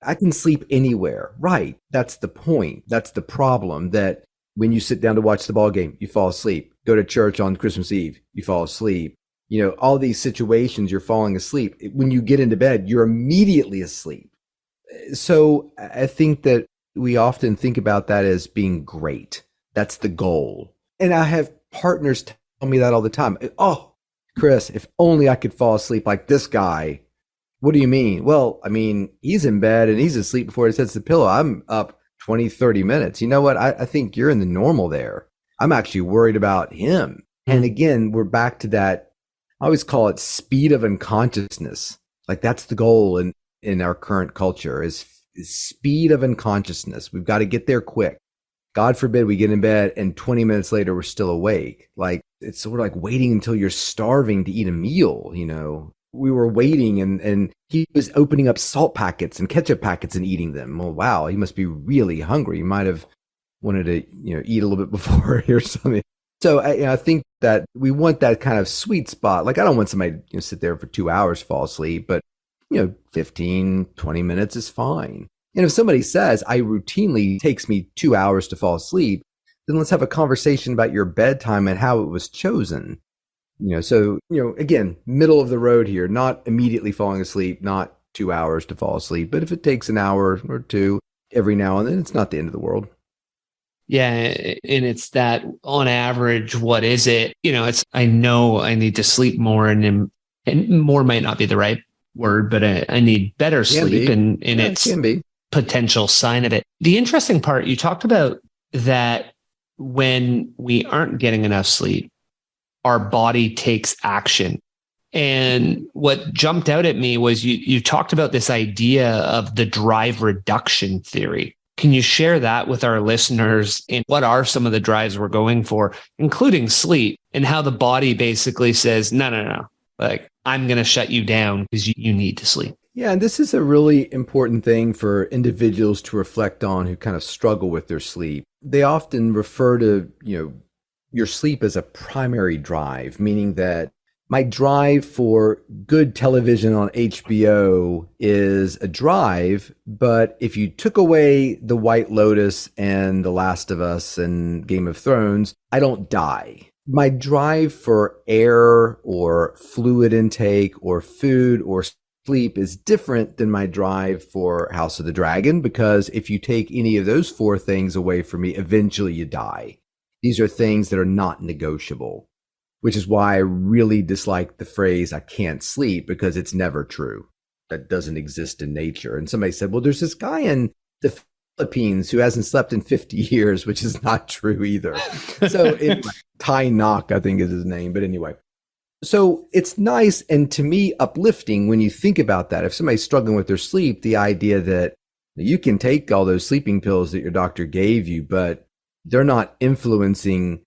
I can sleep anywhere. Right. That's the point. That's the problem, that when you sit down to watch the ball game, you fall asleep. Go to church on Christmas Eve, you fall asleep. All these situations, you're falling asleep. When you get into bed, you're immediately asleep. So I think that we often think about that as being great. That's the goal. And I have partners tell me that all the time. Oh, Chris, if only I could fall asleep like this guy. What do you mean? Well, he's in bed and he's asleep before he sets the pillow. I'm up 20, 30 minutes. You know what? I think you're in the normal there. I'm actually worried about him. And again, we're back to that. I always call it speed of unconsciousness. Like that's the goal in our current culture is speed of unconsciousness. We've got to get there quick. God forbid we get in bed and 20 minutes later, we're still awake. Like it's sort of like waiting until you're starving to eat a meal, We were waiting and he was opening up salt packets and ketchup packets and eating them. Well, wow, he must be really hungry. He might have wanted to, eat a little bit before or something. So I think that we want that kind of sweet spot. Like I don't want somebody to sit there for 2 hours, fall asleep, but 15, 20 minutes is fine. And if somebody says I routinely takes me 2 hours to fall asleep, then let's have a conversation about your bedtime and how it was chosen. So, again, middle of the road here, not immediately falling asleep, not 2 hours to fall asleep. But if it takes an hour or two every now and then, it's not the end of the world. Yeah. And it's that on average, what is it? I know I need to sleep more, and more might not be the right word, but I need better sleep, and it's it can be potential sign of it. The interesting part, you talked about that when we aren't getting enough sleep, our body takes action. And what jumped out at me was you talked about this idea of the drive reduction theory. Can you share that with our listeners? And what are some of the drives we're going for, including sleep, and how the body basically says, no, like, I'm going to shut you down because you need to sleep. Yeah, and this is a really important thing for individuals to reflect on who kind of struggle with their sleep. They often refer to, your sleep as a primary drive, meaning that my drive for good television on HBO is a drive, but if you took away The White Lotus and The Last of Us and Game of Thrones, I don't die. My drive for air or fluid intake or food or sleep is different than my drive for House of the Dragon, because if you take any of those four things away from me, eventually you die. These are things that are not negotiable, which is why I really dislike the phrase, I can't sleep, because it's never true. That doesn't exist in nature. And somebody said, well, there's this guy in the Philippines who hasn't slept in 50 years, which is not true either. So Ty Knock, I think is his name. But anyway, so it's nice and to me uplifting when you think about that. If somebody's struggling with their sleep, the idea that you can take all those sleeping pills that your doctor gave you, but they're not influencing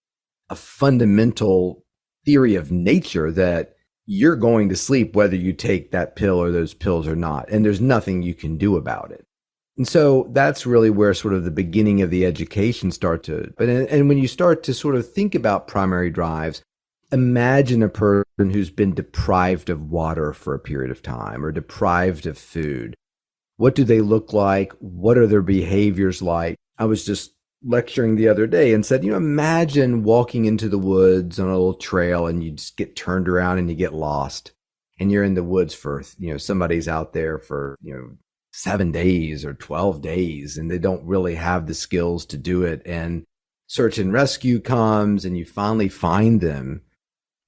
a fundamental theory of nature that you're going to sleep whether you take that pill or those pills or not. And there's nothing you can do about it. And so that's really where sort of the beginning of the education starts to, and when you start to sort of think about primary drives, imagine a person who's been deprived of water for a period of time or deprived of food. What do they look like? What are their behaviors like? I was just lecturing the other day and said, imagine walking into the woods on a little trail and you just get turned around and you get lost and you're in the woods for, somebody's out there for, 7 days or 12 days and they don't really have the skills to do it. And search and rescue comes and you finally find them.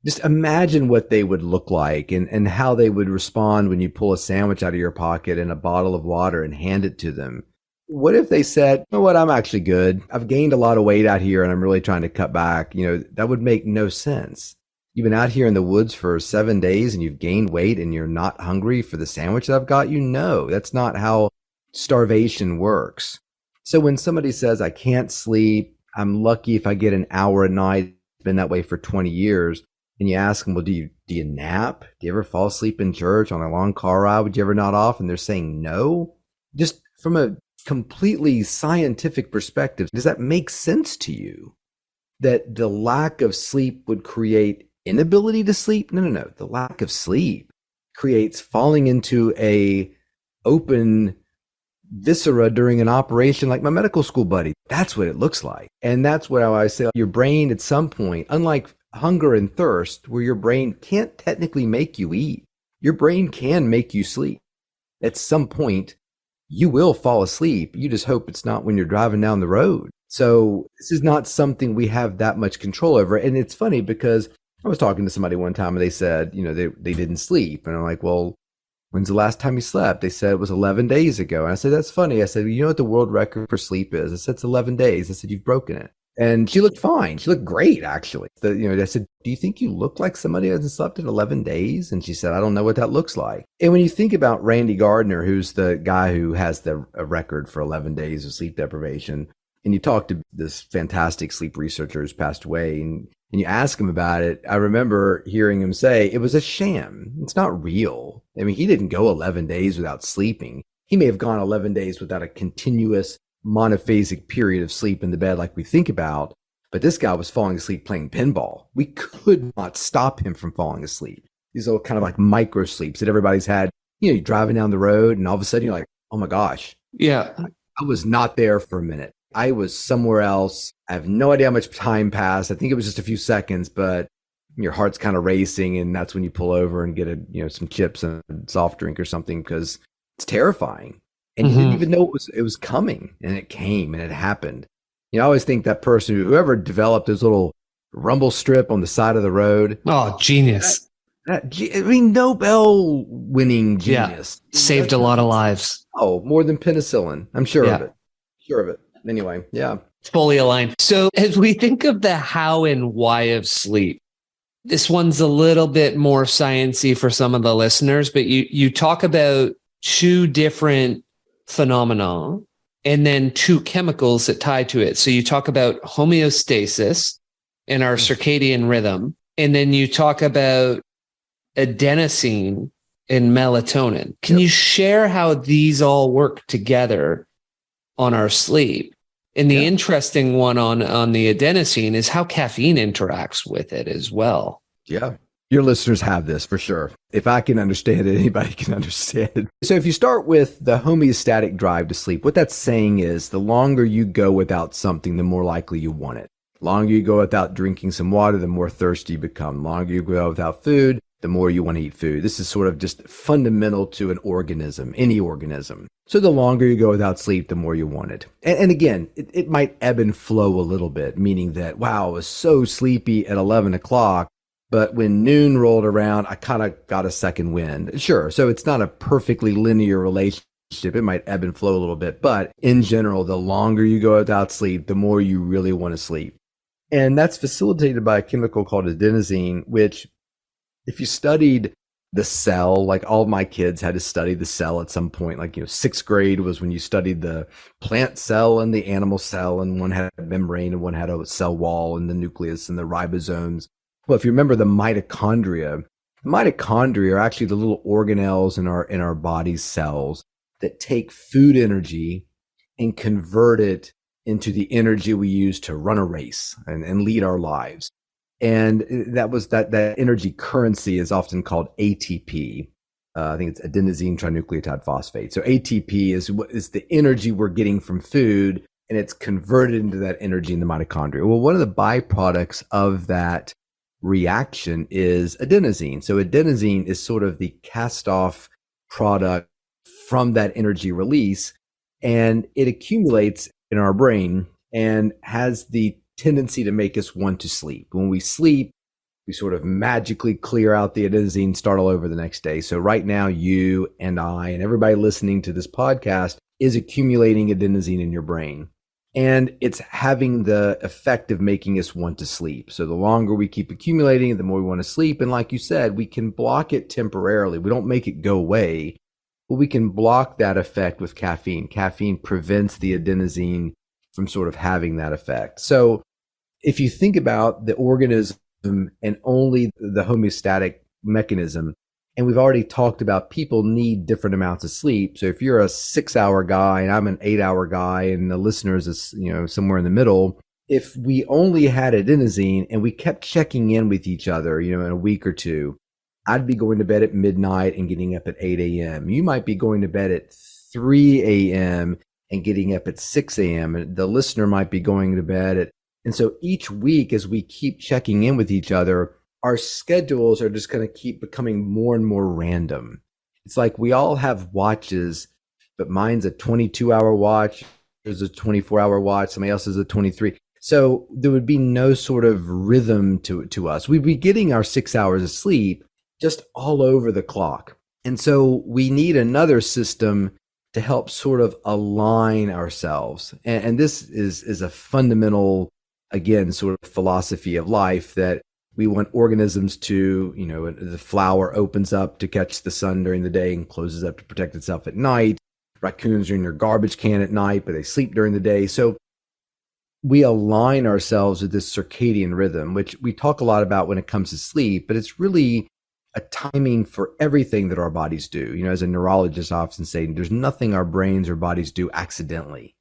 Just imagine what they would look like and how they would respond when you pull a sandwich out of your pocket and a bottle of water and hand it to them. What if they said, you know what, I'm actually good. I've gained a lot of weight out here and I'm really trying to cut back. That would make no sense. You've been out here in the woods for 7 days and you've gained weight and you're not hungry for the sandwich that I've got you. No, that's not how starvation works. So when somebody says, I can't sleep, I'm lucky if I get an hour a night, it's been that way for 20 years. And you ask them, well, do you nap? Do you ever fall asleep in church on a long car ride? Would you ever nod off? And they're saying no. Just from a completely scientific perspective, does that make sense to you that the lack of sleep would create inability to sleep? No. The lack of sleep creates falling into a open viscera during an operation like my medical school buddy. That's what it looks like. And that's what I say, your brain at some point, unlike hunger and thirst, where your brain can't technically make you eat, your brain can make you sleep. At some point, you will fall asleep. You just hope it's not when you're driving down the road. So this is not something we have that much control over. And it's funny because I was talking to somebody one time and they said, they didn't sleep. And I'm like, well, when's the last time you slept? They said it was 11 days ago. And I said, that's funny. I said, you know what the world record for sleep is? I said, it's 11 days. I said, you've broken it. And she looked fine. She looked great, actually. I said, do you think you look like somebody who hasn't slept in 11 days? And she said, I don't know what that looks like. And when you think about Randy Gardner, who's the guy who has the record for 11 days of sleep deprivation, and you talk to this fantastic sleep researcher who's passed away, and you ask him about it, I remember hearing him say, it was a sham. It's not real. I mean, he didn't go 11 days without sleeping. He may have gone 11 days without a continuous monophasic period of sleep in the bed like we think about, but this guy was falling asleep playing pinball. We could not stop him from falling asleep. These are kind of like micro sleeps that everybody's had. You're driving down the road and all of a sudden you're like, oh my gosh. Yeah. I was not there for a minute. I was somewhere else. I have no idea how much time passed. I think it was just a few seconds, but your heart's kind of racing, and that's when you pull over and get some chips and a soft drink or something, because it's terrifying. And you didn't even know it was coming, and it came and it happened. I always think that person, whoever developed this little rumble strip on the side of the road. Oh, genius. Nobel winning genius. Yeah. Saved a lot of lives. Oh, more than penicillin. I'm sure of it. Sure of it. Anyway, yeah. Fully aligned. So as we think of the how and why of sleep, this one's a little bit more sciencey for some of the listeners, but you talk about two different phenomena and then two chemicals that tie to it. So you talk about homeostasis in our circadian rhythm, and then you talk about adenosine and melatonin. Can you share how these all work together on our sleep? And the interesting one on the adenosine is how caffeine interacts with it as well. Yeah. Your listeners have this for sure. If I can understand it, anybody can understand it. So if you start with the homeostatic drive to sleep, what that's saying is the longer you go without something, the more likely you want it. The longer you go without drinking some water, the more thirsty you become. The longer you go without food, the more you want to eat food. This is sort of just fundamental to an organism, any organism. So the longer you go without sleep, the more you want it. And again, it might ebb and flow a little bit, meaning that, wow, I was so sleepy at 11 o'clock, but when noon rolled around, I kind of got a second wind. Sure. So it's not a perfectly linear relationship. It might ebb and flow a little bit, but in general, the longer you go without sleep, the more you really want to sleep. And that's facilitated by a chemical called adenosine, which if you studied the cell, like all of my kids had to study the cell at some point, like, sixth grade was when you studied the plant cell and the animal cell, and one had a membrane and one had a cell wall and the nucleus and the ribosomes. Well, if you remember the mitochondria are actually the little organelles in our body's cells that take food energy and convert it into the energy we use to run a race and lead our lives. And that energy currency is often called ATP. I think it's adenosine trinucleotide phosphate. So ATP is the energy we're getting from food, and it's converted into that energy in the mitochondria. Well, one of the byproducts of that reaction is adenosine. So adenosine is sort of the cast-off product from that energy release, and it accumulates in our brain and has the tendency to make us want to sleep. When we sleep, we sort of magically clear out the adenosine, start all over the next day. So right now, you and I and everybody listening to this podcast is accumulating adenosine in your brain. And it's having the effect of making us want to sleep. So the longer we keep accumulating it, the more we want to sleep. And like you said, we can block it temporarily. We don't make it go away, but we can block that effect with caffeine. Caffeine prevents the adenosine from sort of having that effect. So if you think about the organism and only the homeostatic mechanism, and we've already talked about people need different amounts of sleep. So if you're a 6-hour guy and I'm an 8-hour guy and the listeners is, somewhere in the middle, if we only had adenosine and we kept checking in with each other, in a week or two, I'd be going to bed at midnight and getting up at 8 a.m. You might be going to bed at 3 a.m. and getting up at 6 a.m. And the listener might be going to bed and so each week as we keep checking in with each other, our schedules are just going to keep becoming more and more random. It's like we all have watches, but mine's a 22-hour watch, there's a 24-hour watch, somebody else is a 23. So there would be no sort of rhythm to us. We'd be getting our 6 hours of sleep just all over the clock. And so we need another system to help sort of align ourselves. And this is a fundamental, again, sort of philosophy of life that we want organisms to, the flower opens up to catch the sun during the day and closes up to protect itself at night. Raccoons are in their garbage can at night, but they sleep during the day. So we align ourselves with this circadian rhythm, which we talk a lot about when it comes to sleep, but it's really a timing for everything that our bodies do. As a neurologist, I often say, there's nothing our brains or bodies do accidentally.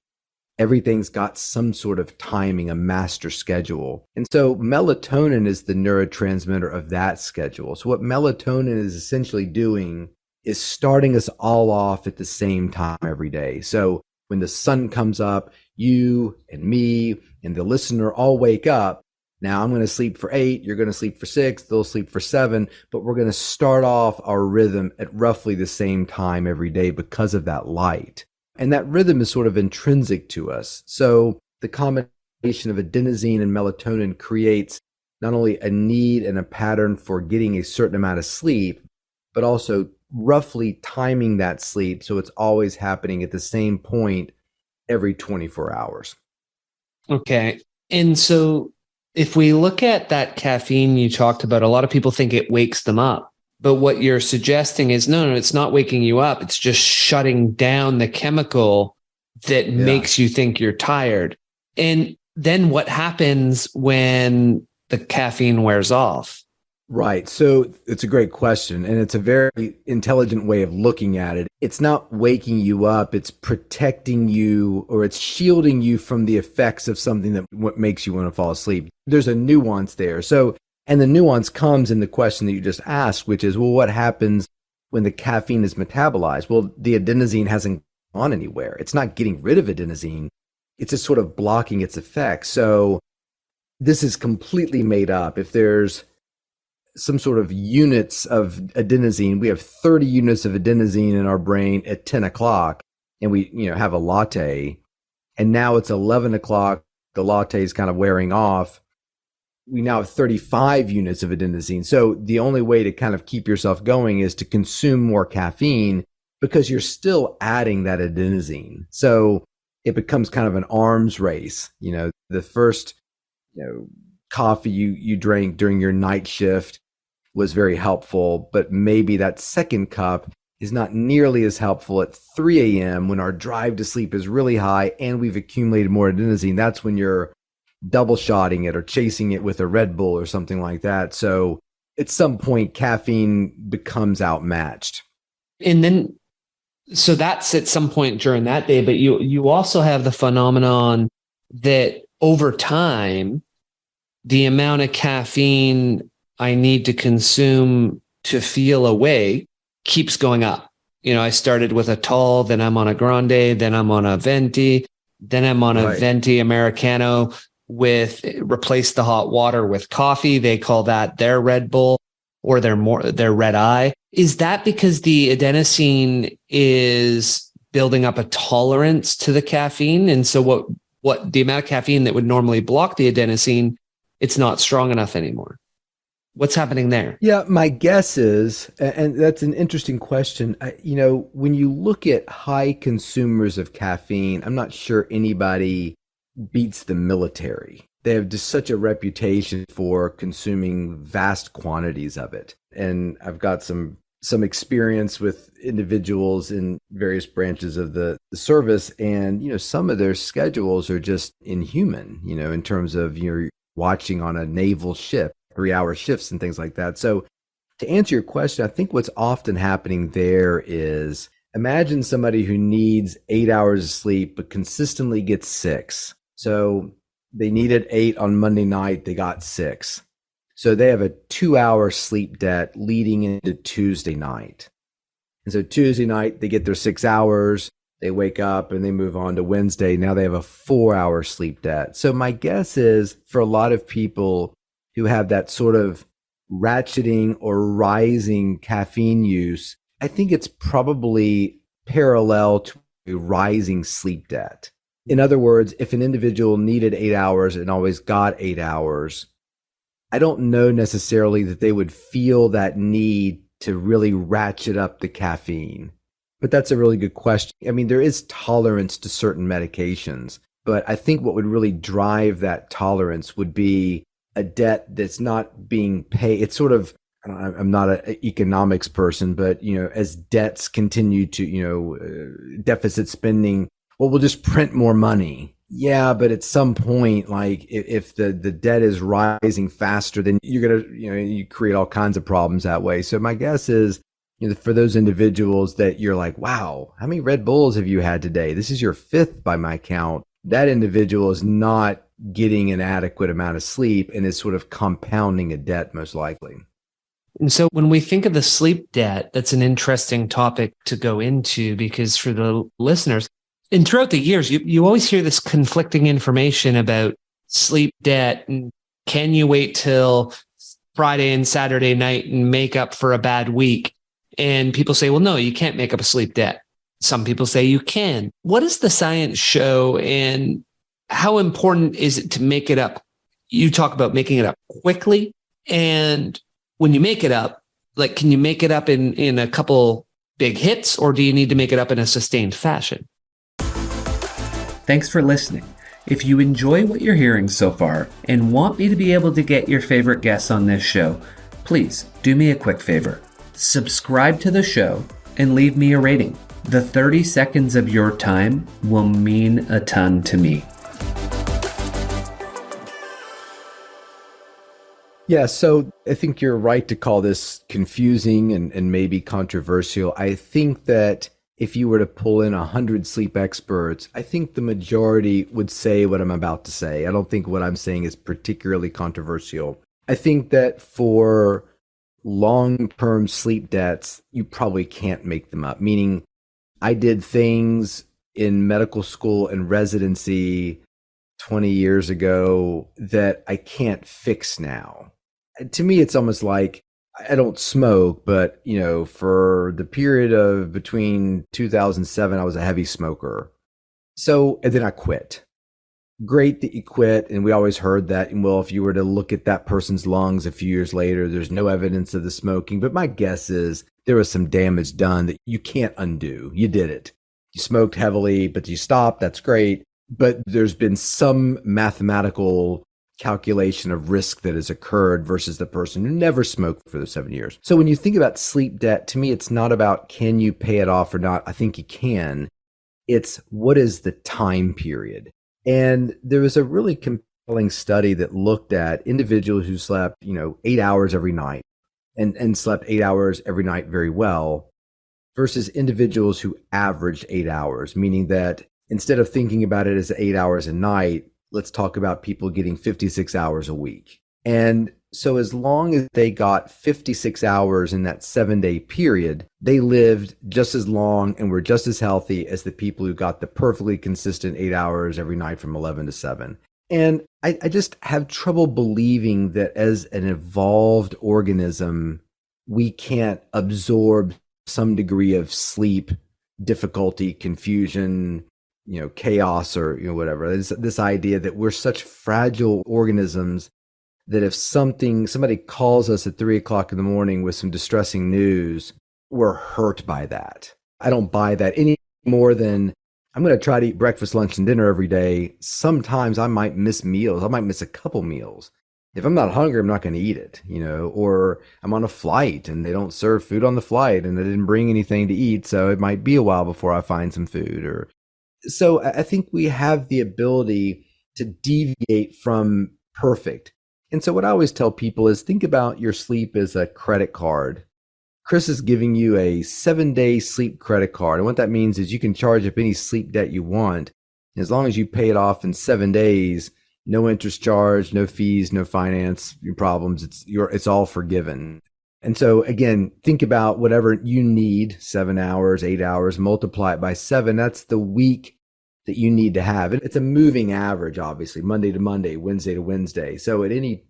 Everything's got some sort of timing, a master schedule. And so melatonin is the neurotransmitter of that schedule. So what melatonin is essentially doing is starting us all off at the same time every day. So when the sun comes up, you and me and the listener all wake up, Now I'm going to sleep for 8, you're going to sleep for 6, they'll sleep for 7, but we're going to start off our rhythm at roughly the same time every day because of that light. And that rhythm is sort of intrinsic to us. So the combination of adenosine and melatonin creates not only a need and a pattern for getting a certain amount of sleep, but also roughly timing that sleep so it's always happening at the same point every 24 hours. Okay. And so if we look at that caffeine you talked about, a lot of people think it wakes them up. But what you're suggesting is, no, it's not waking you up. It's just shutting down the chemical that makes you think you're tired. And then what happens when the caffeine wears off? Right. So it's a great question. And it's a very intelligent way of looking at it. It's not waking you up. It's protecting you, or it's shielding you from the effects of something that what makes you want to fall asleep. There's a nuance there. So, and the nuance comes in the question that you just asked, which is, well, what happens when the caffeine is metabolized? Well, the adenosine hasn't gone anywhere. It's not getting rid of adenosine. It's just sort of blocking its effects. So this is completely made up. If there's some sort of units of adenosine, we have 30 units of adenosine in our brain at 10 o'clock, and we have a latte, and now it's 11 o'clock, the latte is kind of wearing off. We now have 35 units of adenosine. So the only way to kind of keep yourself going is to consume more caffeine, because you're still adding that adenosine. So it becomes kind of an arms race. The first coffee you drank during your night shift was very helpful, but maybe that second cup is not nearly as helpful at 3 a.m. when our drive to sleep is really high and we've accumulated more adenosine. That's when you're double shotting it or chasing it with a Red Bull or something like that. So at some point, caffeine becomes outmatched. And then, so that's at some point during that day, but you also have the phenomenon that over time, the amount of caffeine I need to consume to feel awake keeps going up. I started with a tall, then I'm on a grande, then I'm on a venti, then I'm on a venti Americano replace the hot water with coffee. They call that their Red Bull or their red eye. Is that because the adenosine is building up a tolerance to the caffeine? And so what the amount of caffeine that would normally block the adenosine, it's not strong enough anymore. What's happening there? Yeah, my guess is, and that's an interesting question. When you look at high consumers of caffeine, I'm not sure anybody beats the military. They have just such a reputation for consuming vast quantities of it. And I've got some experience with individuals in various branches of the service, and some of their schedules are just inhuman, in terms of you're watching on a naval ship, 3-hour shifts and things like that. So to answer your question, I think what's often happening there is, imagine somebody who needs 8 hours of sleep but consistently gets 6. So they needed 8 on Monday night, they got 6. So they have a 2-hour sleep debt leading into Tuesday night. And so Tuesday night, they get their 6 hours, they wake up and they move on to Wednesday. Now they have a 4-hour sleep debt. So my guess is, for a lot of people who have that sort of ratcheting or rising caffeine use, I think it's probably parallel to a rising sleep debt. In other words, if an individual needed 8 hours and always got 8 hours, I don't know necessarily that they would feel that need to really ratchet up the caffeine. But that's a really good question. I mean, there is tolerance to certain medications, but I think what would really drive that tolerance would be a debt that's not being paid. It's sort of, I'm not an economics person, but as debts continue to, deficit spending, well, we'll just print more money. Yeah, but at some point, like if the debt is rising faster, then you're gonna, you create all kinds of problems that way. So my guess is, for those individuals that you're like, wow, how many Red Bulls have you had today? This is your 5th by my count. That individual is not getting an adequate amount of sleep and is sort of compounding a debt, most likely. And so when we think of the sleep debt, that's an interesting topic to go into, because for the listeners, and throughout the years, you always hear this conflicting information about sleep debt. And Can you wait till Friday and Saturday night and make up for a bad week? And people say, well, no, you can't make up a sleep debt. Some people say you can. What does the science show, and how important is it to make it up? You talk about making it up quickly. And when you make it up, like, can you make it up in a couple big hits, or do you need to make it up in a sustained fashion? Thanks for listening. If you enjoy what you're hearing so far and want me to be able to get your favorite guests on this show, please do me a quick favor. Subscribe to the show and leave me a rating. The 30 seconds of your time will mean a ton to me. Yeah, so I think you're right to call this confusing and maybe controversial. I think that if you were to pull in 100 sleep experts, I think the majority would say what I'm about to say. I don't think what I'm saying is particularly controversial. I think that for long-term sleep debts, you probably can't make them up. Meaning, I did things in medical school and residency 20 years ago that I can't fix now. To me, it's almost like, I don't smoke, but for the period of between 2007, I was a heavy smoker. So, and then I quit. Great that you quit. And we always heard that, well, if you were to look at that person's lungs a few years later, there's no evidence of the smoking. But my guess is there was some damage done that you can't undo. You did it. You smoked heavily, but you stopped. That's great. But there's been some mathematical calculation of risk that has occurred versus the person who never smoked for the 7 years. So when you think about sleep debt, to me, it's not about can you pay it off or not. I think you can. It's what is the time period? And there was a really compelling study that looked at individuals who slept, 8 hours every night and slept 8 hours every night very well versus individuals who averaged 8 hours, meaning that instead of thinking about it as 8 hours a night, let's talk about people getting 56 hours a week. And so as long as they got 56 hours in that 7-day period, they lived just as long and were just as healthy as the people who got the perfectly consistent 8 hours every night from 11 to 7. And I just have trouble believing that as an evolved organism, we can't absorb some degree of sleep difficulty, confusion, chaos, or whatever. This idea that we're such fragile organisms that if somebody calls us at 3:00 in the morning with some distressing news, we're hurt by that. I don't buy that any more than I'm going to try to eat breakfast, lunch, and dinner every day. Sometimes I might miss meals. I might miss a couple meals. If I'm not hungry, I'm not going to eat it, or I'm on a flight and they don't serve food on the flight and I didn't bring anything to eat. So it might be a while before I find some food. So I think we have the ability to deviate from perfect. And so what I always tell people is think about your sleep as a credit card. Chris is giving you a 7-day sleep credit card. And what that means is you can charge up any sleep debt you want. As long as you pay it off in 7 days, no interest charge, no fees, no finance problems. It's all forgiven. And so again, think about whatever you need, 7 hours, 8 hours, multiply it by 7. That's the week that you need to have. And it's a moving average, obviously, Monday to Monday, Wednesday to Wednesday. So at any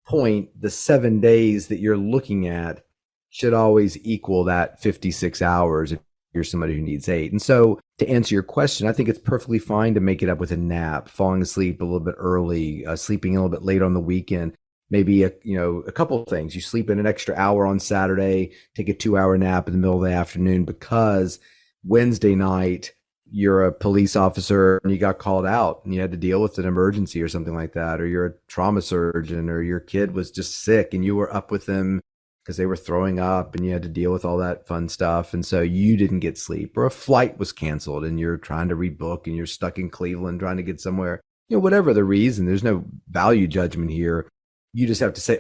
point, the 7 days that you're looking at should always equal that 56 hours if you're somebody who needs 8. And so to answer your question, I think it's perfectly fine to make it up with a nap, falling asleep a little bit early, sleeping a little bit late on the weekend. Maybe a couple of things. You sleep in an extra hour on Saturday, take a 2-hour nap in the middle of the afternoon because Wednesday night you're a police officer and you got called out and you had to deal with an emergency or something like that, or you're a trauma surgeon, or your kid was just sick and you were up with them because they were throwing up and you had to deal with all that fun stuff. And so you didn't get sleep, or a flight was canceled and you're trying to rebook and you're stuck in Cleveland trying to get somewhere, whatever the reason. There's no value judgment here. You just have to say,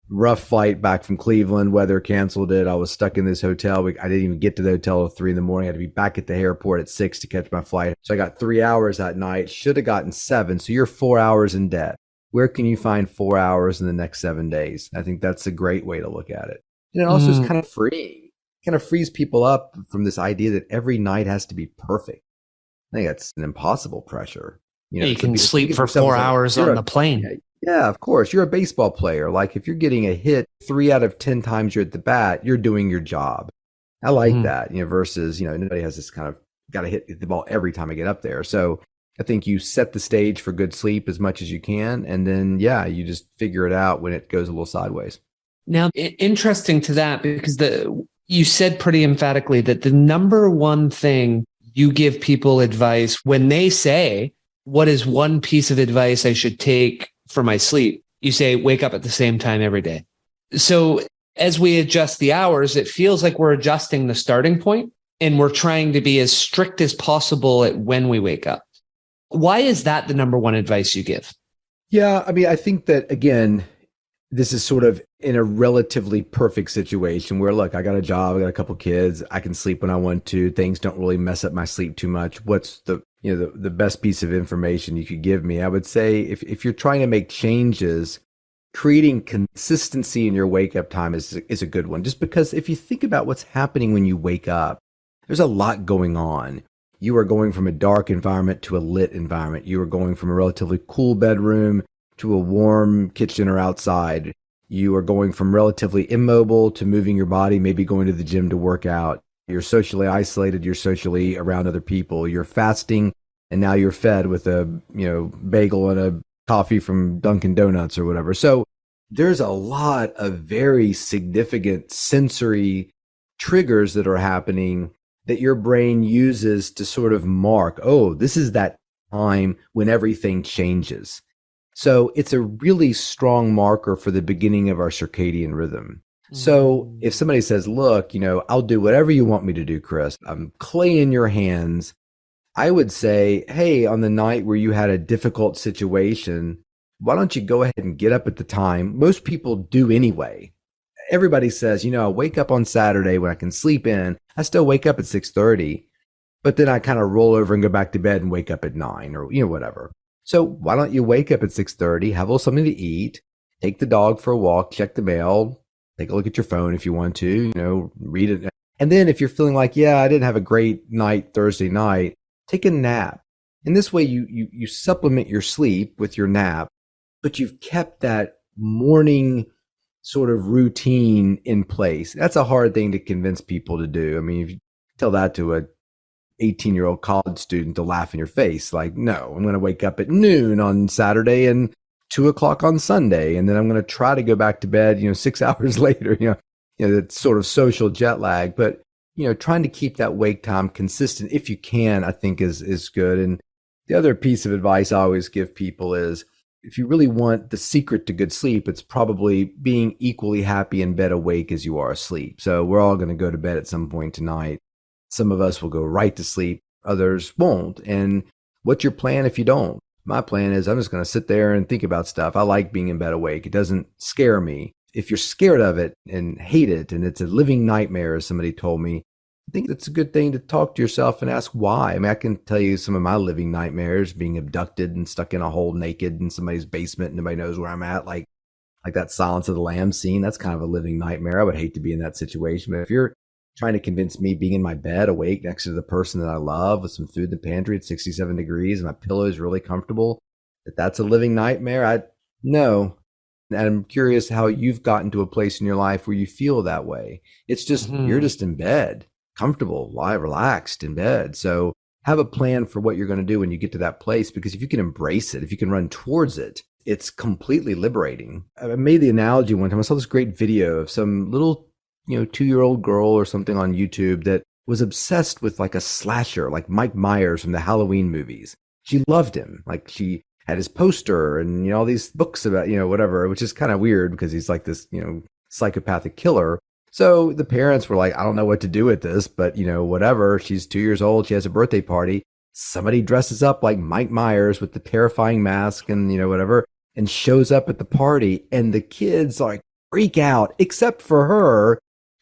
rough flight back from Cleveland, weather canceled it. I was stuck in this hotel. I didn't even get to the hotel at 3 a.m. I had to be back at the airport at 6 to catch my flight. So I got 3 hours that night, should have gotten 7. So you're 4 hours in debt. Where can you find 4 hours in the next 7 days? I think that's a great way to look at it. And it also is kind of freeing. It kind of frees people up from this idea that every night has to be perfect. I think that's an impossible pressure. You can sleep for 4 hours on the plane. Yeah, of course. You're a baseball player. Like if you're getting a hit 3 out of 10 times you're at the bat, you're doing your job. I like Mhm. that, versus, nobody has this kind of got to hit the ball every time I get up there. So I think you set the stage for good sleep as much as you can. And then, yeah, you just figure it out when it goes a little sideways. Now, interesting to that, because you said pretty emphatically that the number one thing you give people advice when they say, what is one piece of advice I should take for my sleep? You say, wake up at the same time every day. So as we adjust the hours, it feels like we're adjusting the starting point and we're trying to be as strict as possible at when we wake up. Why is that the number one advice you give? Yeah, I mean, I think that, again, this is sort of in a relatively perfect situation where, look, I got a job, I got a couple kids, I can sleep when I want to, things don't really mess up my sleep too much. What's the best piece of information you could give me? I would say if you're trying to make changes, creating consistency in your wake up time is a good one. Just because if you think about what's happening when you wake up, there's a lot going on. You are going from a dark environment to a lit environment. You are going from a relatively cool bedroom to a warm kitchen or outside. You are going from relatively immobile to moving your body, maybe going to the gym to work out. You're socially isolated. You're socially around other people. You're fasting, and now you're fed with a bagel and a coffee from Dunkin' Donuts or whatever. So there's a lot of very significant sensory triggers that are happening that your brain uses to sort of mark, oh, this is that time when everything changes. So it's a really strong marker for the beginning of our circadian rhythm. So if somebody says, look, I'll do whatever you want me to do, Chris, I'm clay in your hands, I would say, hey, on the night where you had a difficult situation, why don't you go ahead and get up at the time? Most people do anyway. Everybody says, I wake up on Saturday when I can sleep in. I still wake up at 6:30, but then I kind of roll over and go back to bed and wake up at 9 or, whatever. So why don't you wake up at 6:30, have a little something to eat, take the dog for a walk, check the mail, take a look at your phone if you want to, read it. And then if you're feeling like, yeah, I didn't have a great night Thursday night, take a nap. And this way you supplement your sleep with your nap, but you've kept that morning sort of routine in place. That's a hard thing to convince people to do. I mean, if you tell that to a 18-year-old college student, to laugh in your face, like, no, I'm going to wake up at noon on Saturday and 2 o'clock on Sunday. And then I'm going to try to go back to bed, 6 hours later, that sort of social jet lag. But, trying to keep that wake time consistent, if you can, I think is good. And the other piece of advice I always give people is, if you really want the secret to good sleep, it's probably being equally happy in bed awake as you are asleep. So we're all going to go to bed at some point tonight. Some of us will go right to sleep. Others won't. And what's your plan if you don't? My plan is I'm just going to sit there and think about stuff. I like being in bed awake. It doesn't scare me. If you're scared of it and hate it, and it's a living nightmare, as somebody told me, I think it's a good thing to talk to yourself and ask why. I mean, I can tell you some of my living nightmares, being abducted and stuck in a hole naked in somebody's basement and nobody knows where I'm at, like that Silence of the Lambs scene. That's kind of a living nightmare. I would hate to be in that situation. But if you're trying to convince me being in my bed awake next to the person that I love with some food in the pantry at 67 degrees and my pillow is really comfortable, that's a living nightmare, no. And I'm curious how you've gotten to a place in your life where you feel that way. It's just, you're just in bed, comfortable, relaxed in bed. So have a plan for what you're going to do when you get to that place, because if you can embrace it, if you can run towards it, it's completely liberating. I made the analogy one time. I saw this great video of some little, 2-year-old girl or something on YouTube that was obsessed with like a slasher, like Mike Myers from the Halloween movies. She loved him. Like she had his poster and, all these books about, whatever, which is kind of weird because he's like this, psychopathic killer. So the parents were like, I don't know what to do with this, but, whatever. She's 2 years old. She has a birthday party. Somebody dresses up like Mike Myers with the terrifying mask and, whatever, and shows up at the party. And the kids like freak out, except for her.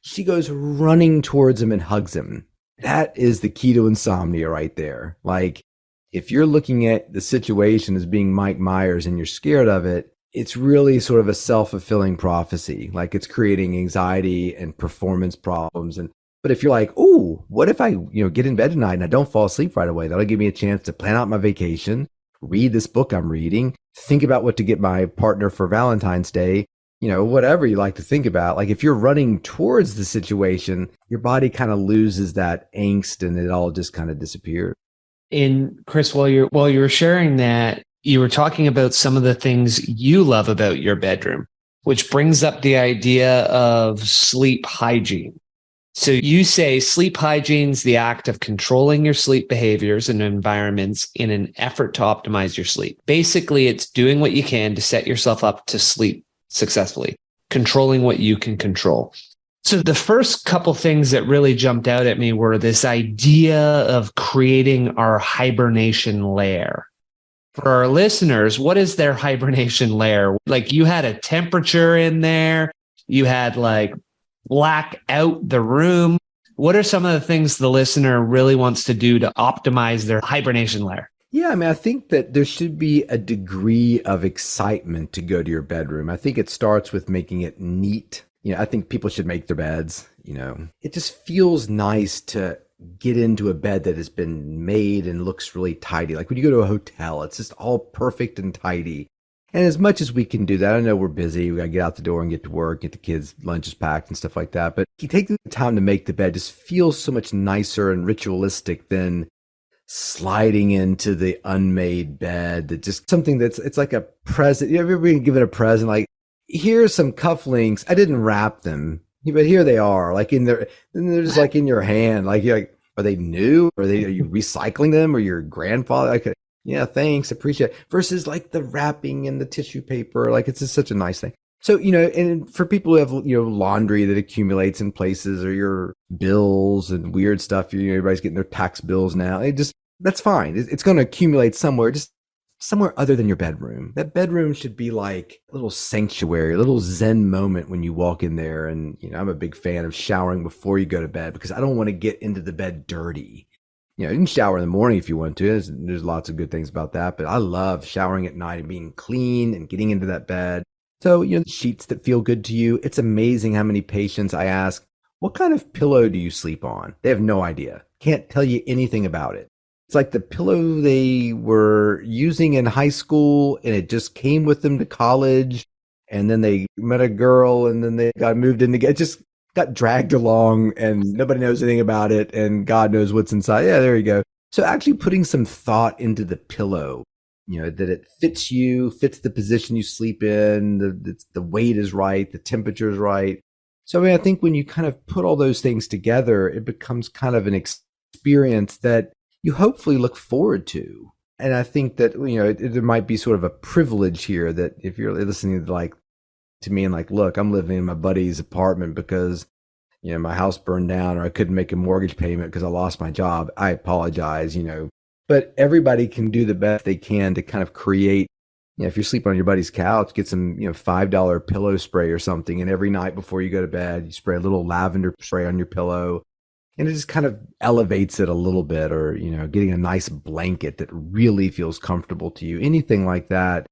She goes running towards him and hugs him. That is the key to insomnia right there. Like, if you're looking at the situation as being Mike Myers and you're scared of it, it's really sort of a self-fulfilling prophecy. Like, it's creating anxiety and performance problems. But if you're like, oh, what if I, get in bed tonight and I don't fall asleep right away? That'll give me a chance to plan out my vacation, read this book I'm reading, think about what to get my partner for Valentine's Day, whatever you like to think about. Like if you're running towards the situation, your body kind of loses that angst and it all just kind of disappears. And Chris, while you were sharing that, you were talking about some of the things you love about your bedroom, which brings up the idea of sleep hygiene. So you say sleep hygiene is the act of controlling your sleep behaviors and environments in an effort to optimize your sleep. Basically, it's doing what you can to set yourself up to sleep successfully, controlling what you can control. So the first couple things that really jumped out at me were this idea of creating our hibernation layer. For our listeners, what is their hibernation layer? Like you had a temperature in there, you had like black out the room. What are some of the things the listener really wants to do to optimize their hibernation layer? Yeah, I mean, I think that there should be a degree of excitement to go to your bedroom. I think it starts with making it neat. I think people should make their beds. It just feels nice to get into a bed that has been made and looks really tidy. Like when you go to a hotel, it's just all perfect and tidy. And as much as we can do that, I know we're busy. We got to get out the door and get to work, get the kids' lunches packed and stuff like that. But you take the time to make the bed, just feels so much nicer and ritualistic than sliding into the unmade bed. That just something it's like a present. You ever been given a present? Like, here's some cufflinks. I didn't wrap them, but here they are. Like they're just like in your hand. Like you're like, are they new? Are you recycling them? Or your grandfather? Like, yeah, thanks, appreciate it. Versus like the wrapping and the tissue paper. Like it's just such a nice thing. So, and for people who have, laundry that accumulates in places or your bills and weird stuff, everybody's getting their tax bills now. That's fine. It's going to accumulate somewhere, just somewhere other than your bedroom. That bedroom should be like a little sanctuary, a little Zen moment when you walk in there. And, I'm a big fan of showering before you go to bed because I don't want to get into the bed dirty. You can shower in the morning if you want to. There's lots of good things about that. But I love showering at night and being clean and getting into that bed. So, sheets that feel good to you. It's amazing how many patients I ask, what kind of pillow do you sleep on? They have no idea. Can't tell you anything about it. It's like the pillow they were using in high school and it just came with them to college. And then they met a girl and then they got moved in together. It just got dragged along and nobody knows anything about it. And God knows what's inside. Yeah, there you go. So actually putting some thought into the pillow, that it fits you, fits the position you sleep in, the weight is right, the temperature is right. So I think when you kind of put all those things together, it becomes kind of an experience that you hopefully look forward to. And I think that, there might be sort of a privilege here that if you're listening to me and like, look, I'm living in my buddy's apartment because, my house burned down or I couldn't make a mortgage payment because I lost my job. I apologize, But everybody can do the best they can to kind of create, if you're sleeping on your buddy's couch, get some, $5 pillow spray or something. And every night before you go to bed, you spray a little lavender spray on your pillow. And it just kind of elevates it a little bit, or, getting a nice blanket that really feels comfortable to you. Anything like that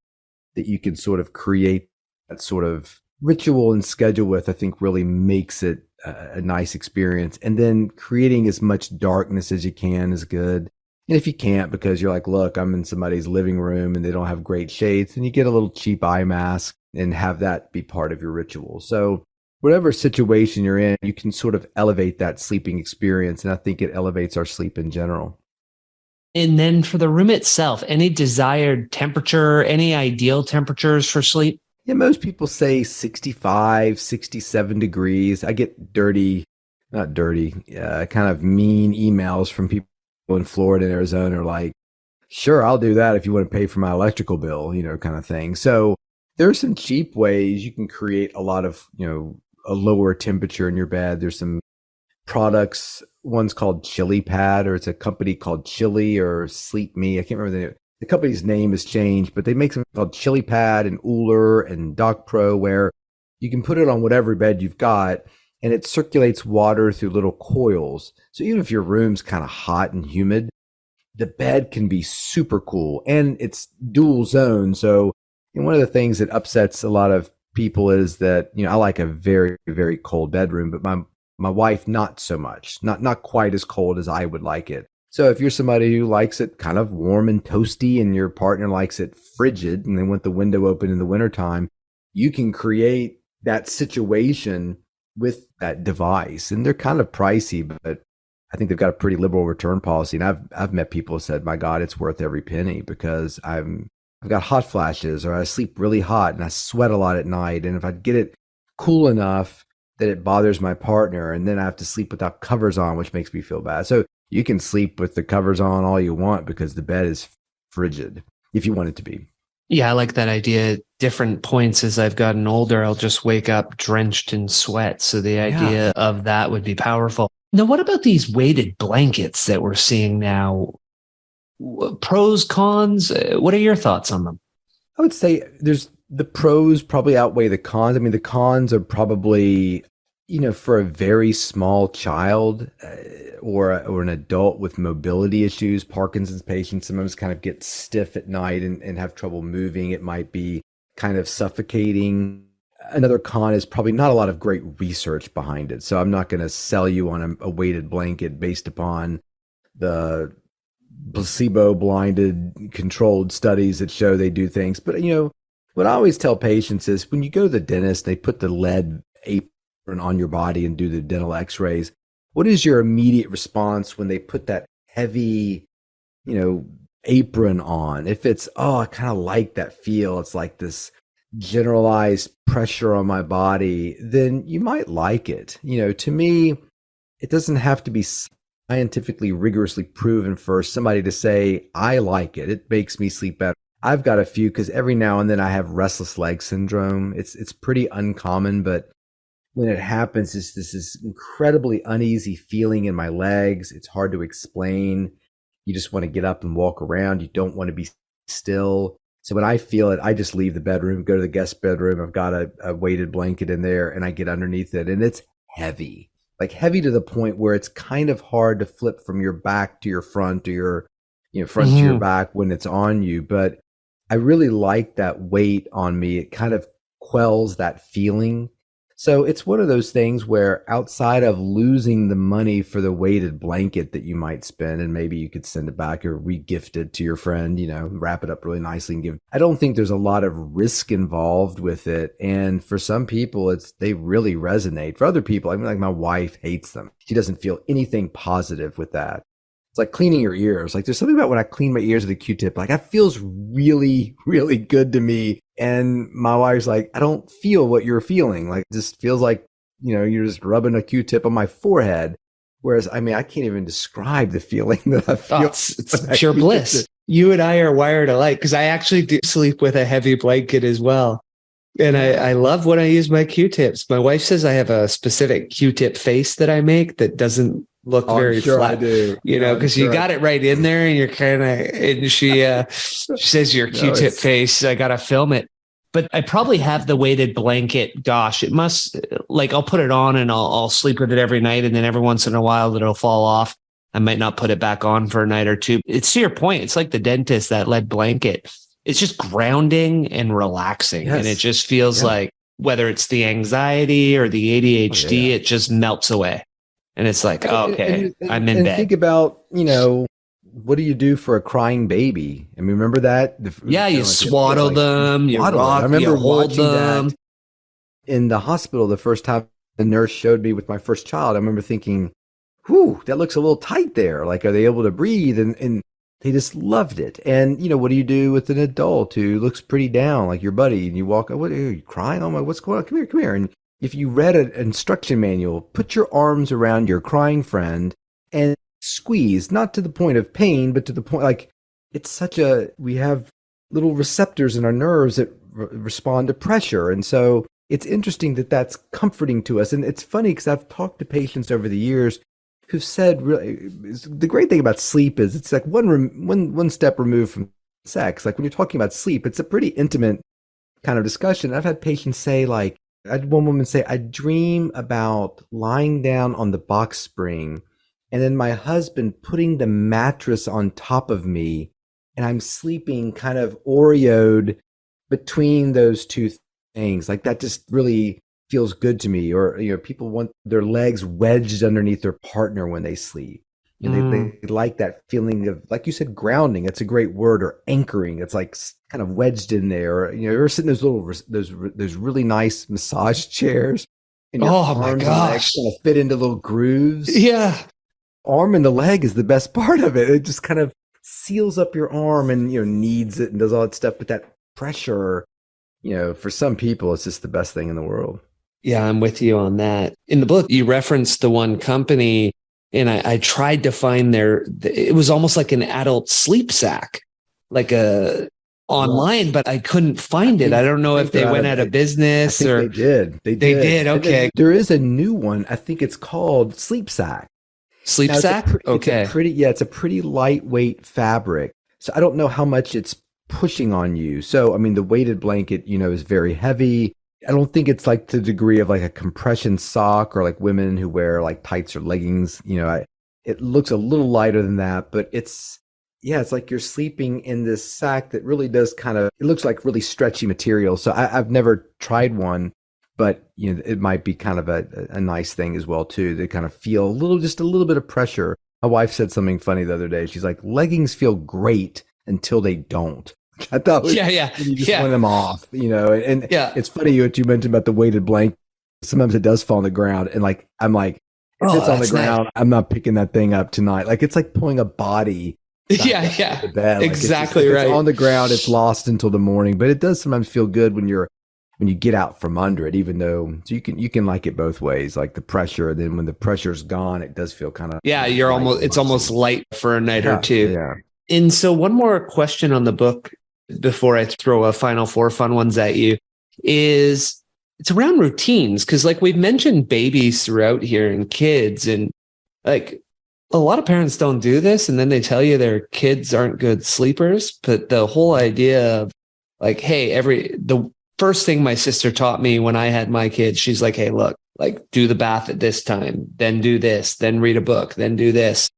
you can sort of create that sort of ritual and schedule with, I think really makes it a nice experience. And then creating as much darkness as you can is good. And if you can't, because you're like, look, I'm in somebody's living room and they don't have great shades, and you get a little cheap eye mask and have that be part of your ritual. So whatever situation you're in, you can sort of elevate that sleeping experience. And I think it elevates our sleep in general. And then for the room itself, any desired temperature, any ideal temperatures for sleep? Yeah, most people say 65, 67 degrees. I get kind of mean emails from people in Florida and Arizona are like, sure, I'll do that if you want to pay for my electrical bill, kind of thing. So there are some cheap ways you can create a lot of, a lower temperature in your bed. There's some products. One's called Chili Pad, or it's a company called Chili or Sleep Me. I can't remember the company's name has changed, but they make something called Chili Pad and Uller and Doc Pro, where you can put it on whatever bed you've got and it circulates water through little coils. So even if your room's kind of hot and humid, the bed can be super cool, and it's dual zone. So one of the things that upsets a lot of people is that, I like a very, very cold bedroom, but my wife, not so much, not quite as cold as I would like it. So if you're somebody who likes it kind of warm and toasty and your partner likes it frigid and they want the window open in the wintertime, you can create that situation with that device. And they're kind of pricey, but I think they've got a pretty liberal return policy. And I've met people who said, my God, it's worth every penny because I've got hot flashes or I sleep really hot and I sweat a lot at night. And if I get it cool enough that it bothers my partner, and then I have to sleep without covers on, which makes me feel bad. So you can sleep with the covers on all you want because the bed is frigid if you want it to be. Yeah, I like that idea. Different points as I've gotten older, I'll just wake up drenched in sweat. So the idea of that would be powerful. Now, what about these weighted blankets that we're seeing now? Pros, cons? What are your thoughts on them? I would say there's the pros probably outweigh the cons. I mean, the cons are probably, for a very small child or an adult with mobility issues, Parkinson's patients sometimes kind of get stiff at night and have trouble moving. It might be kind of suffocating. Another con is probably not a lot of great research behind it. So I'm not going to sell you on a weighted blanket based upon the placebo-blinded controlled studies that show they do things. But, what I always tell patients is when you go to the dentist, they put the lead apron on your body and do the dental x-rays. What is your immediate response when they put that heavy, apron on? If it's, I kind of like that feel, it's like this generalized pressure on my body, then you might like it. To me, it doesn't have to be scientifically rigorously proven for somebody to say, I like it. It makes me sleep better. I've got a few because every now and then I have restless leg syndrome. It's pretty uncommon, but when it happens, it's this incredibly uneasy feeling in my legs. It's hard to explain. You just want to get up and walk around. You don't want to be still. So when I feel it, I just leave the bedroom, go to the guest bedroom. I've got a weighted blanket in there and I get underneath it, and it's heavy, like heavy to the point where it's kind of hard to flip from your back to your front or your front to your back when it's on you. But I really like that weight on me. It kind of quells that feeling. So it's one of those things where outside of losing the money for the weighted blanket that you might spend, and maybe you could send it back or re-gift it to your friend, wrap it up really nicely and give it. I don't think there's a lot of risk involved with it. And for some people, they really resonate. For other people, like my wife hates them. She doesn't feel anything positive with that. It's like cleaning your ears. Like there's something about when I clean my ears with a Q-tip, like that feels really, really good to me. And my wife's like, I don't feel what you're feeling. Like it just feels like, you're just rubbing a Q-tip on my forehead. Whereas, I can't even describe the feeling that I feel. It's pure bliss. You and I are wired alike because I actually do sleep with a heavy blanket as well. And I love when I use my Q-tips. My wife says I have a specific Q-tip face that I make that doesn't look very flat. I do. Because you got it right in there and you're kind of, and she says your Q-tip face, I got to film it. But I probably have the weighted blanket. Gosh, it must, I'll put it on and I'll sleep with it every night. And then every once in a while it'll fall off. I might not put it back on for a night or two. It's to your point. It's like the dentist, that lead blanket. It's just grounding and relaxing. Yes. And it just feels like whether it's the anxiety or the ADHD, it just melts away. And it's like, okay, I'm in bed. Think about, what do you do for a crying baby? Remember that? You swaddle them, you rock, I remember you hold them. That in the hospital the first time the nurse showed me with my first child. I remember thinking, whew, that looks a little tight there. Like, are they able to breathe? And they just loved it. And, what do you do with an adult who looks pretty down, like your buddy, and you walk, what are you crying? Oh my, what's going on? Come here. And if you read an instruction manual, put your arms around your crying friend and squeeze, not to the point of pain, but to the point, we have little receptors in our nerves that respond to pressure. And so it's interesting that that's comforting to us. And it's funny because I've talked to patients over the years who've said, really, the great thing about sleep is it's like one step removed from sex. Like when you're talking about sleep, it's a pretty intimate kind of discussion. I've had patients say, I had one woman say, I dream about lying down on the box spring and then my husband putting the mattress on top of me and I'm sleeping kind of Oreoed between those two things. Like that just really feels good to me. Or, people want their legs wedged underneath their partner when they sleep. And they like that feeling of, like you said, grounding. It's a great word, or anchoring. It's like kind of wedged in there. You know, you're sitting in those really nice massage chairs, and your Oh my arms and legs gosh. kind of fit into little grooves. Yeah. Arm and the leg is the best part of it. It just kind of seals up your arm and, you know, kneads it and does all that stuff. But that pressure, you know, for some people, it's just the best thing in the world. Yeah, I'm with you on that. In the book, you referenced the one company, and I tried to find it was almost like an adult sleep sack, like online, but I couldn't find it. I don't know if they went out of business or they did. They did. Okay. There is a new one. I think it's called Sleep Sack. Sleep Now, sack? Okay. It's a pretty lightweight fabric. So I don't know how much it's pushing on you. So, I mean, the weighted blanket, you know, is very heavy. I don't think it's like to the degree of like a compression sock or like women who wear like tights or leggings. You know, it looks a little lighter than that, but it's like you're sleeping in this sack that really does it looks like really stretchy material. So I've never tried one, but you know, it might be kind of a nice thing as well too, to kind of feel just a little bit of pressure. My wife said something funny the other day. She's like, leggings feel great until they don't. I thought, you just want them off, you know, and it's funny what you mentioned about the weighted blanket. Sometimes it does fall on the ground, and like, I'm like, if it's on the ground, I'm not picking that thing up tonight. Like, it's like pulling a body. Yeah. Like, exactly right. It's on the ground, it's lost until the morning, but it does sometimes feel good when you get out from under it, even though you can like it both ways, like the pressure. And then when the pressure's gone, it does feel kind of, it's almost light for a night or two. Yeah. And so one more question on the book before I throw a final 4 fun ones at you is it's around routines. Cause like we've mentioned babies throughout here and kids, and like a lot of parents don't do this. And then they tell you their kids aren't good sleepers. But the whole idea of like, hey, the first thing my sister taught me when I had my kids, she's like, hey, look, like do the bath at this time, then do this, then read a book, then do this.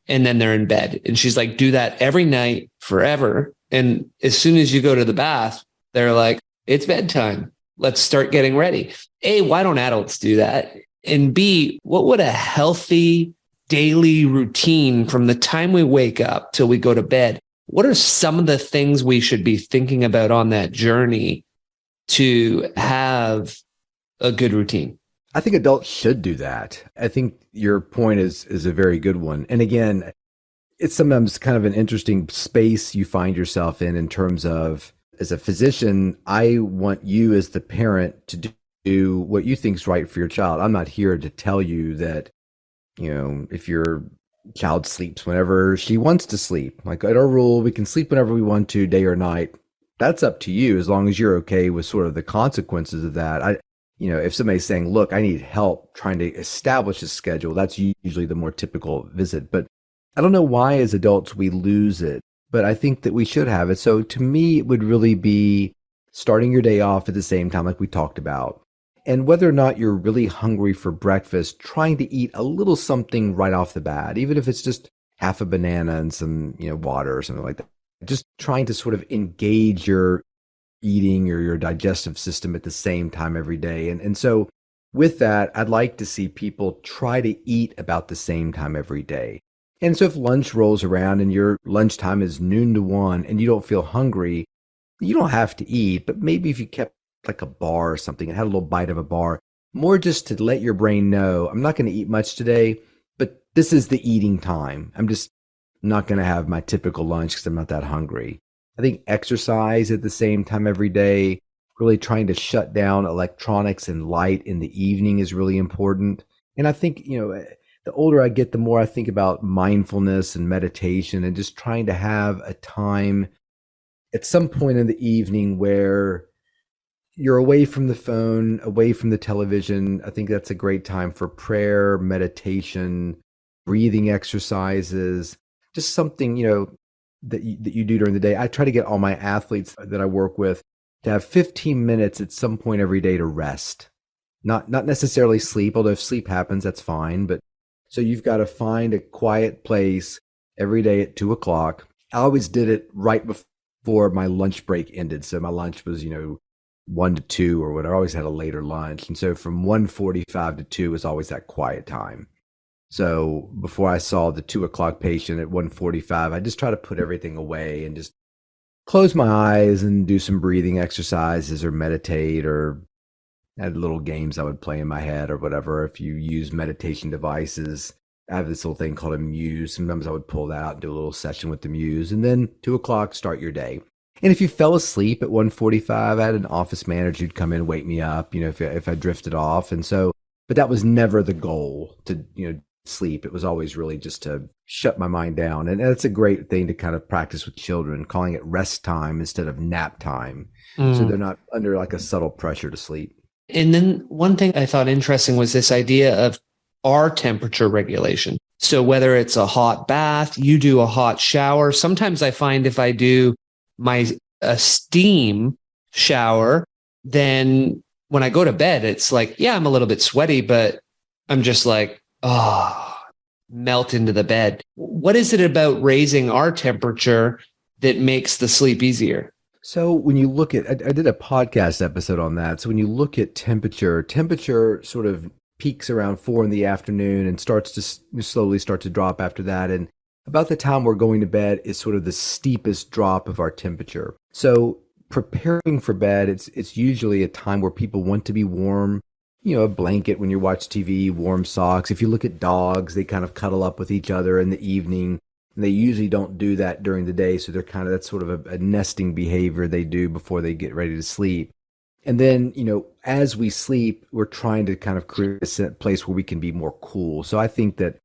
And then they're in bed. And she's like, do that every night forever. And as soon as you go to the bath, they're like, it's bedtime. Let's start getting ready. A, why don't adults do that? And B, what would a healthy daily routine from the time we wake up till we go to bed? What are some of the things we should be thinking about on that journey to have a good routine? I think adults should do that. I think your point is a very good one. And again, it's sometimes kind of an interesting space you find yourself in terms of, as a physician, I want you as the parent to do what you think is right for your child. I'm not here to tell you that, you know, if your child sleeps whenever she wants to sleep, like at our rule, we can sleep whenever we want to, day or night. That's up to you, as long as you're okay with sort of the consequences of that. You know, if somebody's saying, look, I need help trying to establish a schedule, that's usually the more typical visit. But I don't know why as adults we lose it, but I think that we should have it. So to me, it would really be starting your day off at the same time, like we talked about. And whether or not you're really hungry for breakfast, trying to eat a little something right off the bat, even if it's just half a banana and some, you know, water or something like that. Just trying to sort of engage your eating or your digestive system at the same time every day. And so with that, I'd like to see people try to eat about the same time every day. And so if lunch rolls around and your lunchtime is noon to 1 and you don't feel hungry, you don't have to eat, but maybe if you kept like a bar or something and had a little bite of a bar, more just to let your brain know, I'm not going to eat much today, but this is the eating time. I'm just not going to have my typical lunch because I'm not that hungry. I think exercise at the same time every day, really trying to shut down electronics and light in the evening is really important. And I think, you know, the older I get, the more I think about mindfulness and meditation and just trying to have a time at some point in the evening where you're away from the phone, away from the television. I think that's a great time for prayer, meditation, breathing exercises, just something, you know, that you do during the day. I try to get all my athletes that I work with to have 15 minutes at some point every day to rest. Not necessarily sleep, although if sleep happens, that's fine. But so you've got to find a quiet place every day at 2:00. I always did it right before my lunch break ended. So my lunch was, you know, 1 to 2 or whatever. I always had a later lunch. And so from 1:45 to 2 was always that quiet time. So before I saw the 2 o'clock patient at 1:45, I just try to put everything away and just close my eyes and do some breathing exercises or meditate, or had little games I would play in my head or whatever. If you use meditation devices, I have this little thing called a Muse. Sometimes I would pull that out and do a little session with the Muse. And then 2 o'clock, start your day. And if you fell asleep at 1:45, I had an office manager who'd come in and wake me up, if I drifted off. And so, but that was never the goal to, sleep. It was always really just to shut my mind down. And that's a great thing to kind of practice with children, calling it rest time instead of nap time. So they're not under like a subtle pressure to sleep. And then one thing I thought interesting was this idea of our temperature regulation. So whether it's a hot bath, you do a hot shower. Sometimes I find if I do a steam shower, then when I go to bed, it's like, yeah, I'm a little bit sweaty, but I'm just like, melt into the bed. What is it about raising our temperature that makes the sleep easier? So when you look at, I did a podcast episode on that. So when you look at temperature sort of peaks around 4 p.m. and starts to slowly start to drop after that. And about the time we're going to bed is sort of the steepest drop of our temperature. So preparing for bed, it's usually a time where people want to be warm. A blanket when you watch TV, warm socks. If you look at dogs, they kind of cuddle up with each other in the evening. And they usually don't do that during the day. So that's sort of a nesting behavior they do before they get ready to sleep. And then, as we sleep, we're trying to kind of create a place where we can be more cool. So I think that,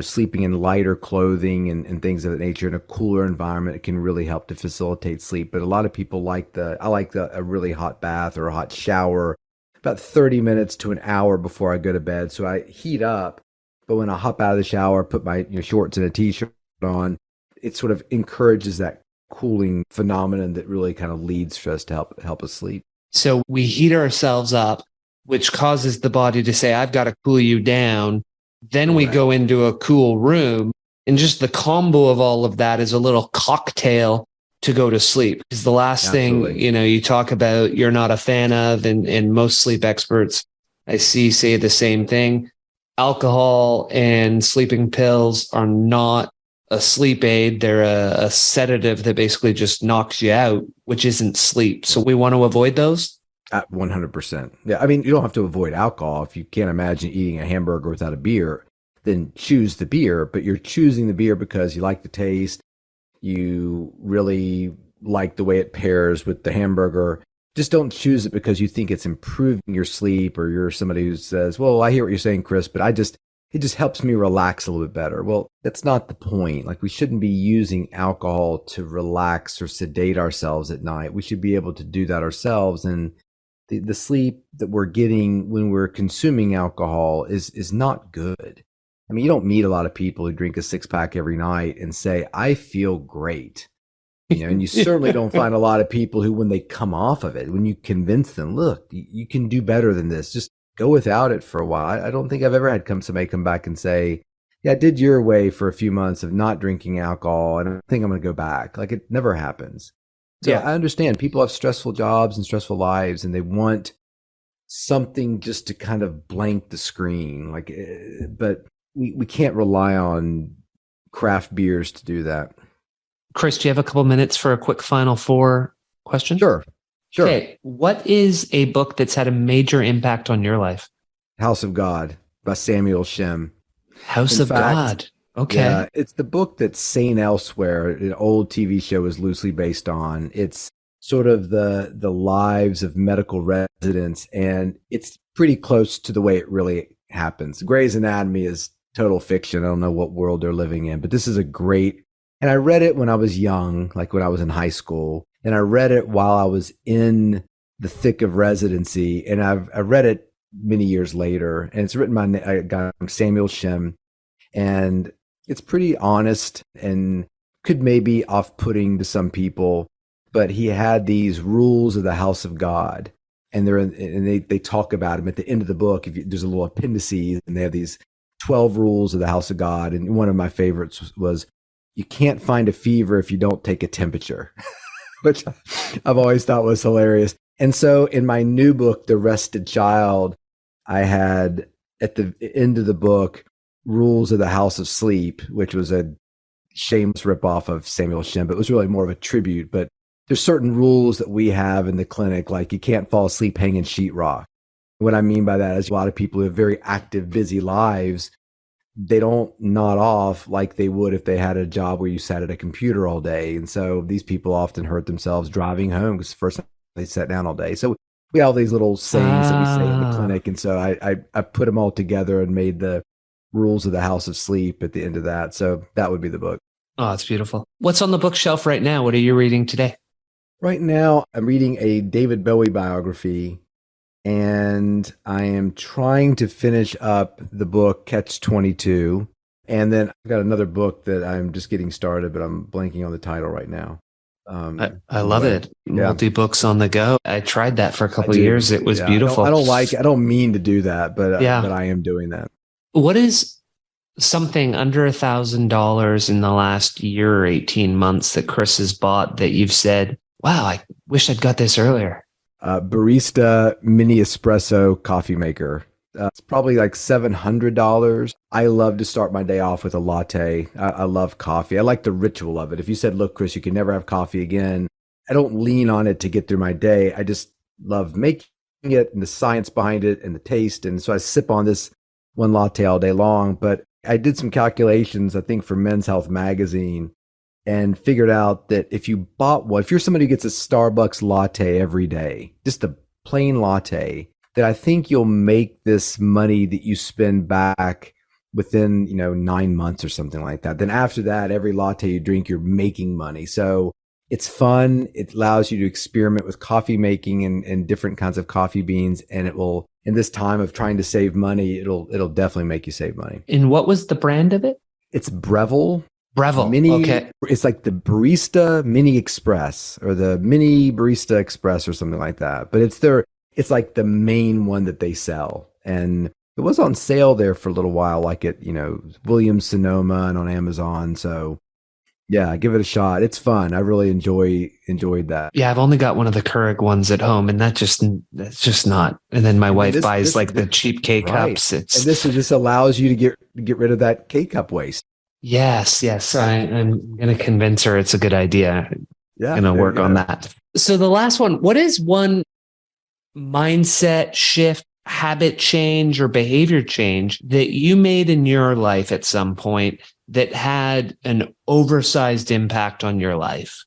sleeping in lighter clothing and things of that nature in a cooler environment, it can really help to facilitate sleep. But a lot of people I like a really hot bath or a hot shower about 30 minutes to an hour before I go to bed. So I heat up, but when I hop out of the shower, put my shorts and a t-shirt on, it sort of encourages that cooling phenomenon that really kind of leads for us to help us sleep. So we heat ourselves up, which causes the body to say, I've got to cool you down. Then we go into a cool room, and just the combo of all of that is a little cocktail to go to sleep. Because the last thing, you talk about, you're not a fan of, and most sleep experts I see say the same thing. Alcohol and sleeping pills are not a sleep aid. They're a sedative that basically just knocks you out, which isn't sleep. So we want to avoid those? 100%. Yeah. I mean, you don't have to avoid alcohol. If you can't imagine eating a hamburger without a beer, then choose the beer. But you're choosing the beer because you like the taste. You really like the way it pairs with the hamburger. Just don't choose it because you think it's improving your sleep, or you're somebody who says, well, I hear what you're saying, Chris, but it just helps me relax a little bit better. Well, that's not the point. Like, we shouldn't be using alcohol to relax or sedate ourselves at night. We should be able to do that ourselves. And the sleep that we're getting when we're consuming alcohol is not good. I mean, you don't meet a lot of people who drink a 6-pack every night and say, I feel great. And you certainly don't find a lot of people who, when they come off of it, when you convince them, look, you can do better than this, just go without it for a while. I don't think I've ever had somebody come back and say, yeah, I did your way for a few months of not drinking alcohol, and I think I'm going to go back. Like, it never happens. So yeah. I understand people have stressful jobs and stressful lives, and they want something just to kind of blank the screen. But we can't rely on craft beers to do that. Chris, do you have a couple minutes for a quick final 4 questions? Sure. Okay. What is a book that's had a major impact on your life? House of God by Samuel Shem. House of God. Okay. Yeah, it's the book that St. Elsewhere, an old TV show, is loosely based on. It's sort of the lives of medical residents, and it's pretty close to the way it really happens. Grey's Anatomy is total fiction. I don't know what world they're living in, but this is a great, and I read it when I was young, like when I was in high school, and I read it while I was in the thick of residency, and I read it many years later, and it's written by a guy named Samuel Shem, and it's pretty honest and could maybe off-putting to some people, but he had these rules of the House of God, and they talk about them at the end of the book. There's a little appendices, and they have these 12 rules of the House of God, and one of my favorites was, you can't find a fever if you don't take a temperature, which I've always thought was hilarious. And so in my new book, The Rested Child, I had at the end of the book Rules of the House of Sleep, which was a shameless ripoff of Samuel Shim. It was really more of a tribute, but there's certain rules that we have in the clinic, like you can't fall asleep hanging sheetrock. What I mean by that is a lot of people who have very active, busy lives, they don't nod off like they would if they had a job where you sat at a computer all day. And so these people often hurt themselves driving home because first time they sat down all day. So we have these little sayings that we say in the clinic. And so I put them all together and made the Rules of the House of Sleep at the end of that. So that would be the book. Oh, it's beautiful. What's on the bookshelf right now? What are you reading today? Right now, I'm reading a David Bowie biography, and I am trying to finish up the book Catch-22. And then I've got another book that I'm just getting started, but I'm blanking on the title right now. I love it. Yeah. Multi-books on the go. I tried that for a couple of years. It was beautiful. I don't mean to do that, but I am doing that. What is something under $1,000 in the last year or 18 months that Chris has bought that you've said, wow, I wish I'd got this earlier? Barista mini espresso coffee maker. It's probably like $700. I love to start my day off with a latte. I love coffee. I like the ritual of it. If you said, look, Chris, you can never have coffee again, I don't lean on it to get through my day. I just love making it and the science behind it and the taste. And so I sip on this one latte all day long. But I did some calculations, I think, for Men's Health magazine, and figured out that if you bought one, if you're somebody who gets a Starbucks latte every day, just a plain latte, that I think you'll make this money that you spend back within, 9 months or something like that. Then after that, every latte you drink, you're making money. So it's fun. It allows you to experiment with coffee making and different kinds of coffee beans. And it will, in this time of trying to save money, it'll definitely make you save money. And what was the brand of it? It's Breville. Mini, okay. It's like the Barista Mini Express or the Mini Barista Express or something like that. But it's like the main one that they sell. And it was on sale there for a little while, like at, Williams Sonoma and on Amazon. So yeah, give it a shot. It's fun. I really enjoyed that. Yeah, I've only got one of the Keurig ones at home, and that's just not. And then my wife buys the cheap K-cups. And this allows you to get rid of that K-cup waste. Yes. I'm going to convince her it's a good idea. Yeah, going to work on that. So the last one, what is one mindset shift, habit change, or behavior change that you made in your life at some point that had an oversized impact on your life?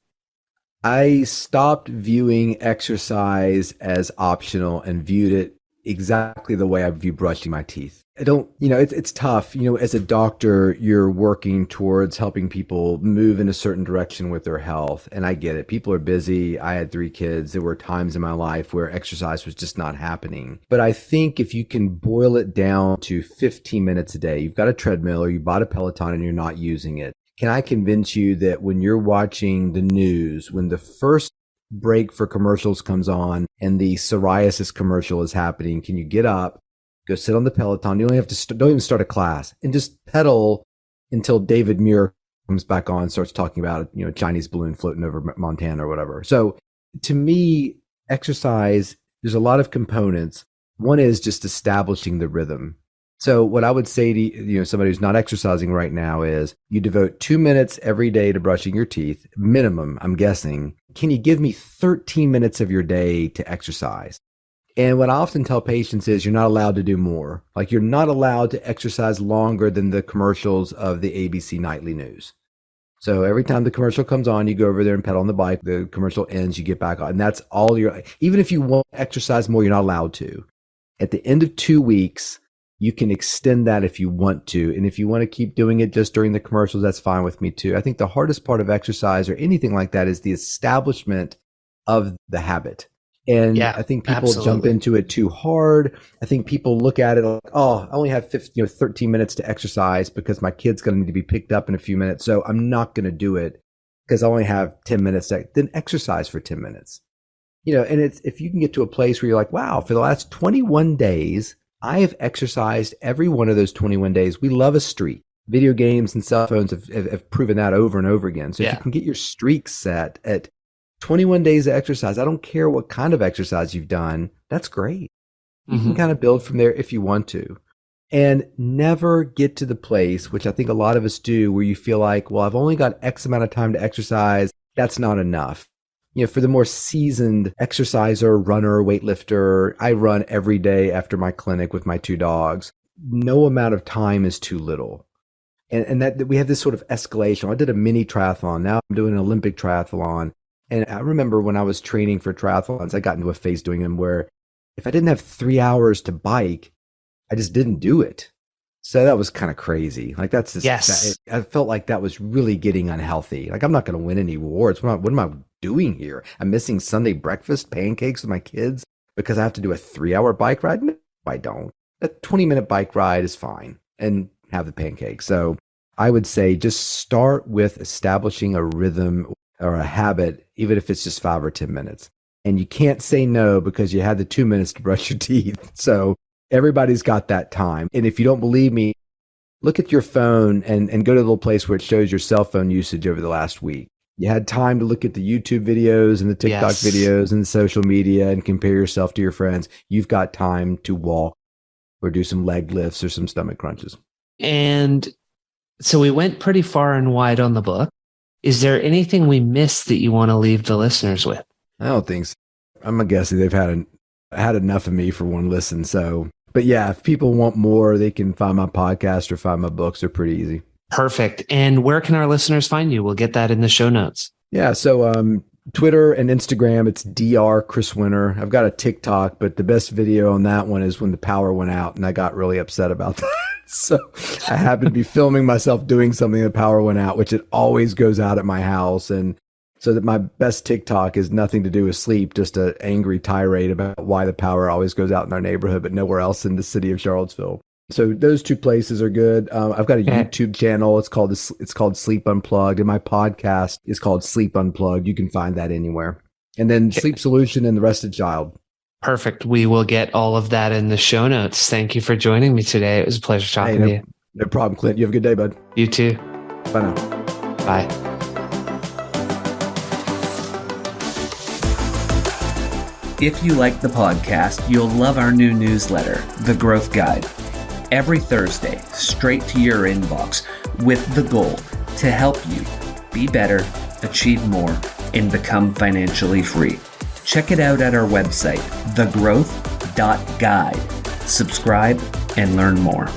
I stopped viewing exercise as optional and viewed it exactly the way I view brushing my teeth. I don't, it's tough. As a doctor, you're working towards helping people move in a certain direction with their health. And I get it. People are busy. I had 3 kids. There were times in my life where exercise was just not happening. But I think if you can boil it down to 15 minutes a day, you've got a treadmill or you bought a Peloton and you're not using it. Can I convince you that when you're watching the news, when the first break for commercials comes on and the psoriasis commercial is happening, can you get up, go sit on the Peloton? You only have to don't even start a class and just pedal until David Muir comes back on and starts talking about Chinese balloon floating over Montana or whatever. So to me, exercise, there's a lot of components. One is just establishing the rhythm. So what I would say to somebody who's not exercising right now is you devote 2 minutes every day to brushing your teeth, minimum, I'm guessing. Can you give me 13 minutes of your day to exercise? And what I often tell patients is you're not allowed to do more. Like you're not allowed to exercise longer than the commercials of the ABC nightly news. So every time the commercial comes on, you go over there and pedal on the bike. The commercial ends, you get back on. And that's all even if you want to exercise more, you're not allowed to. At the end of 2 weeks, you can extend that if you want to. And if you want to keep doing it just during the commercials, that's fine with me too. I think the hardest part of exercise or anything like that is the establishment of the habit. And I think people jump into it too hard. I think people look at it like, oh, I only have 13 minutes to exercise because my kid's going to need to be picked up in a few minutes. So I'm not going to do it because I only have 10 minutes. Then exercise for 10 minutes. And it's if you can get to a place where you're like, wow, for the last 21 days, I have exercised every one of those 21 days. We love a streak. Video games and cell phones have proven that over and over again. So if you can get your streak set at 21 days of exercise, I don't care what kind of exercise you've done, that's great. You can kind of build from there if you want to. And never get to the place, which I think a lot of us do, where you feel like, well, I've only got X amount of time to exercise. That's not enough. For the more seasoned exerciser, runner, weightlifter, I run every day after my clinic with my 2 dogs. No amount of time is too little. And that we have this sort of escalation. I did a mini triathlon. Now I'm doing an Olympic triathlon. And I remember when I was training for triathlons, I got into a phase doing them where if I didn't have 3 hours to bike, I just didn't do it. So that was kind of crazy. Like that's just, Yes. I felt like that was really getting unhealthy. Like I'm not going to win any awards. What am I doing here? I'm missing Sunday breakfast, pancakes with my kids because I have to do a 3-hour bike ride? No, I don't. A 20-minute bike ride is fine and have the pancakes. So I would say just start with establishing a rhythm or a habit, even if it's just 5 or 10 minutes. And you can't say no because you had the 2 minutes to brush your teeth. So everybody's got that time. And if you don't believe me, look at your phone and go to the little place where it shows your cell phone usage over the last week. You had time to look at the YouTube videos and the TikTok videos and social media and compare yourself to your friends. You've got time to walk or do some leg lifts or some stomach crunches. And so we went pretty far and wide on the book. Is there anything we missed that you want to leave the listeners with? I don't think so. I'm guessing they've had enough of me for one listen. So, but yeah, if people want more, they can find my podcast or find my books. They're pretty easy. Perfect. And where can our listeners find you? We'll get that in the show notes. Yeah. So, Twitter and Instagram, it's Dr. Chris Winter. I've got a TikTok, but the best video on that one is when the power went out and I got really upset about that. So I happened to be filming myself doing something, the power went out, which it always goes out at my house. And so that my best TikTok is nothing to do with sleep, just an angry tirade about why the power always goes out in our neighborhood, but nowhere else in the city of Charlottesville. So those 2 places are good. I've got a YouTube channel. It's called Sleep Unplugged, and my podcast is called Sleep Unplugged. You can find that anywhere. And then Sleep Solution and The Rested Child. Perfect. We will get all of that in the show notes. Thank you for joining me today. It was a pleasure talking to you. No problem, Clint. You have a good day, bud. You too. Bye now. Bye. If you like the podcast, you'll love our new newsletter, The Growth Guide. Every Thursday, straight to your inbox, with the goal to help you be better, achieve more, and become financially free. Check it out at our website, thegrowth.guide. Subscribe and learn more.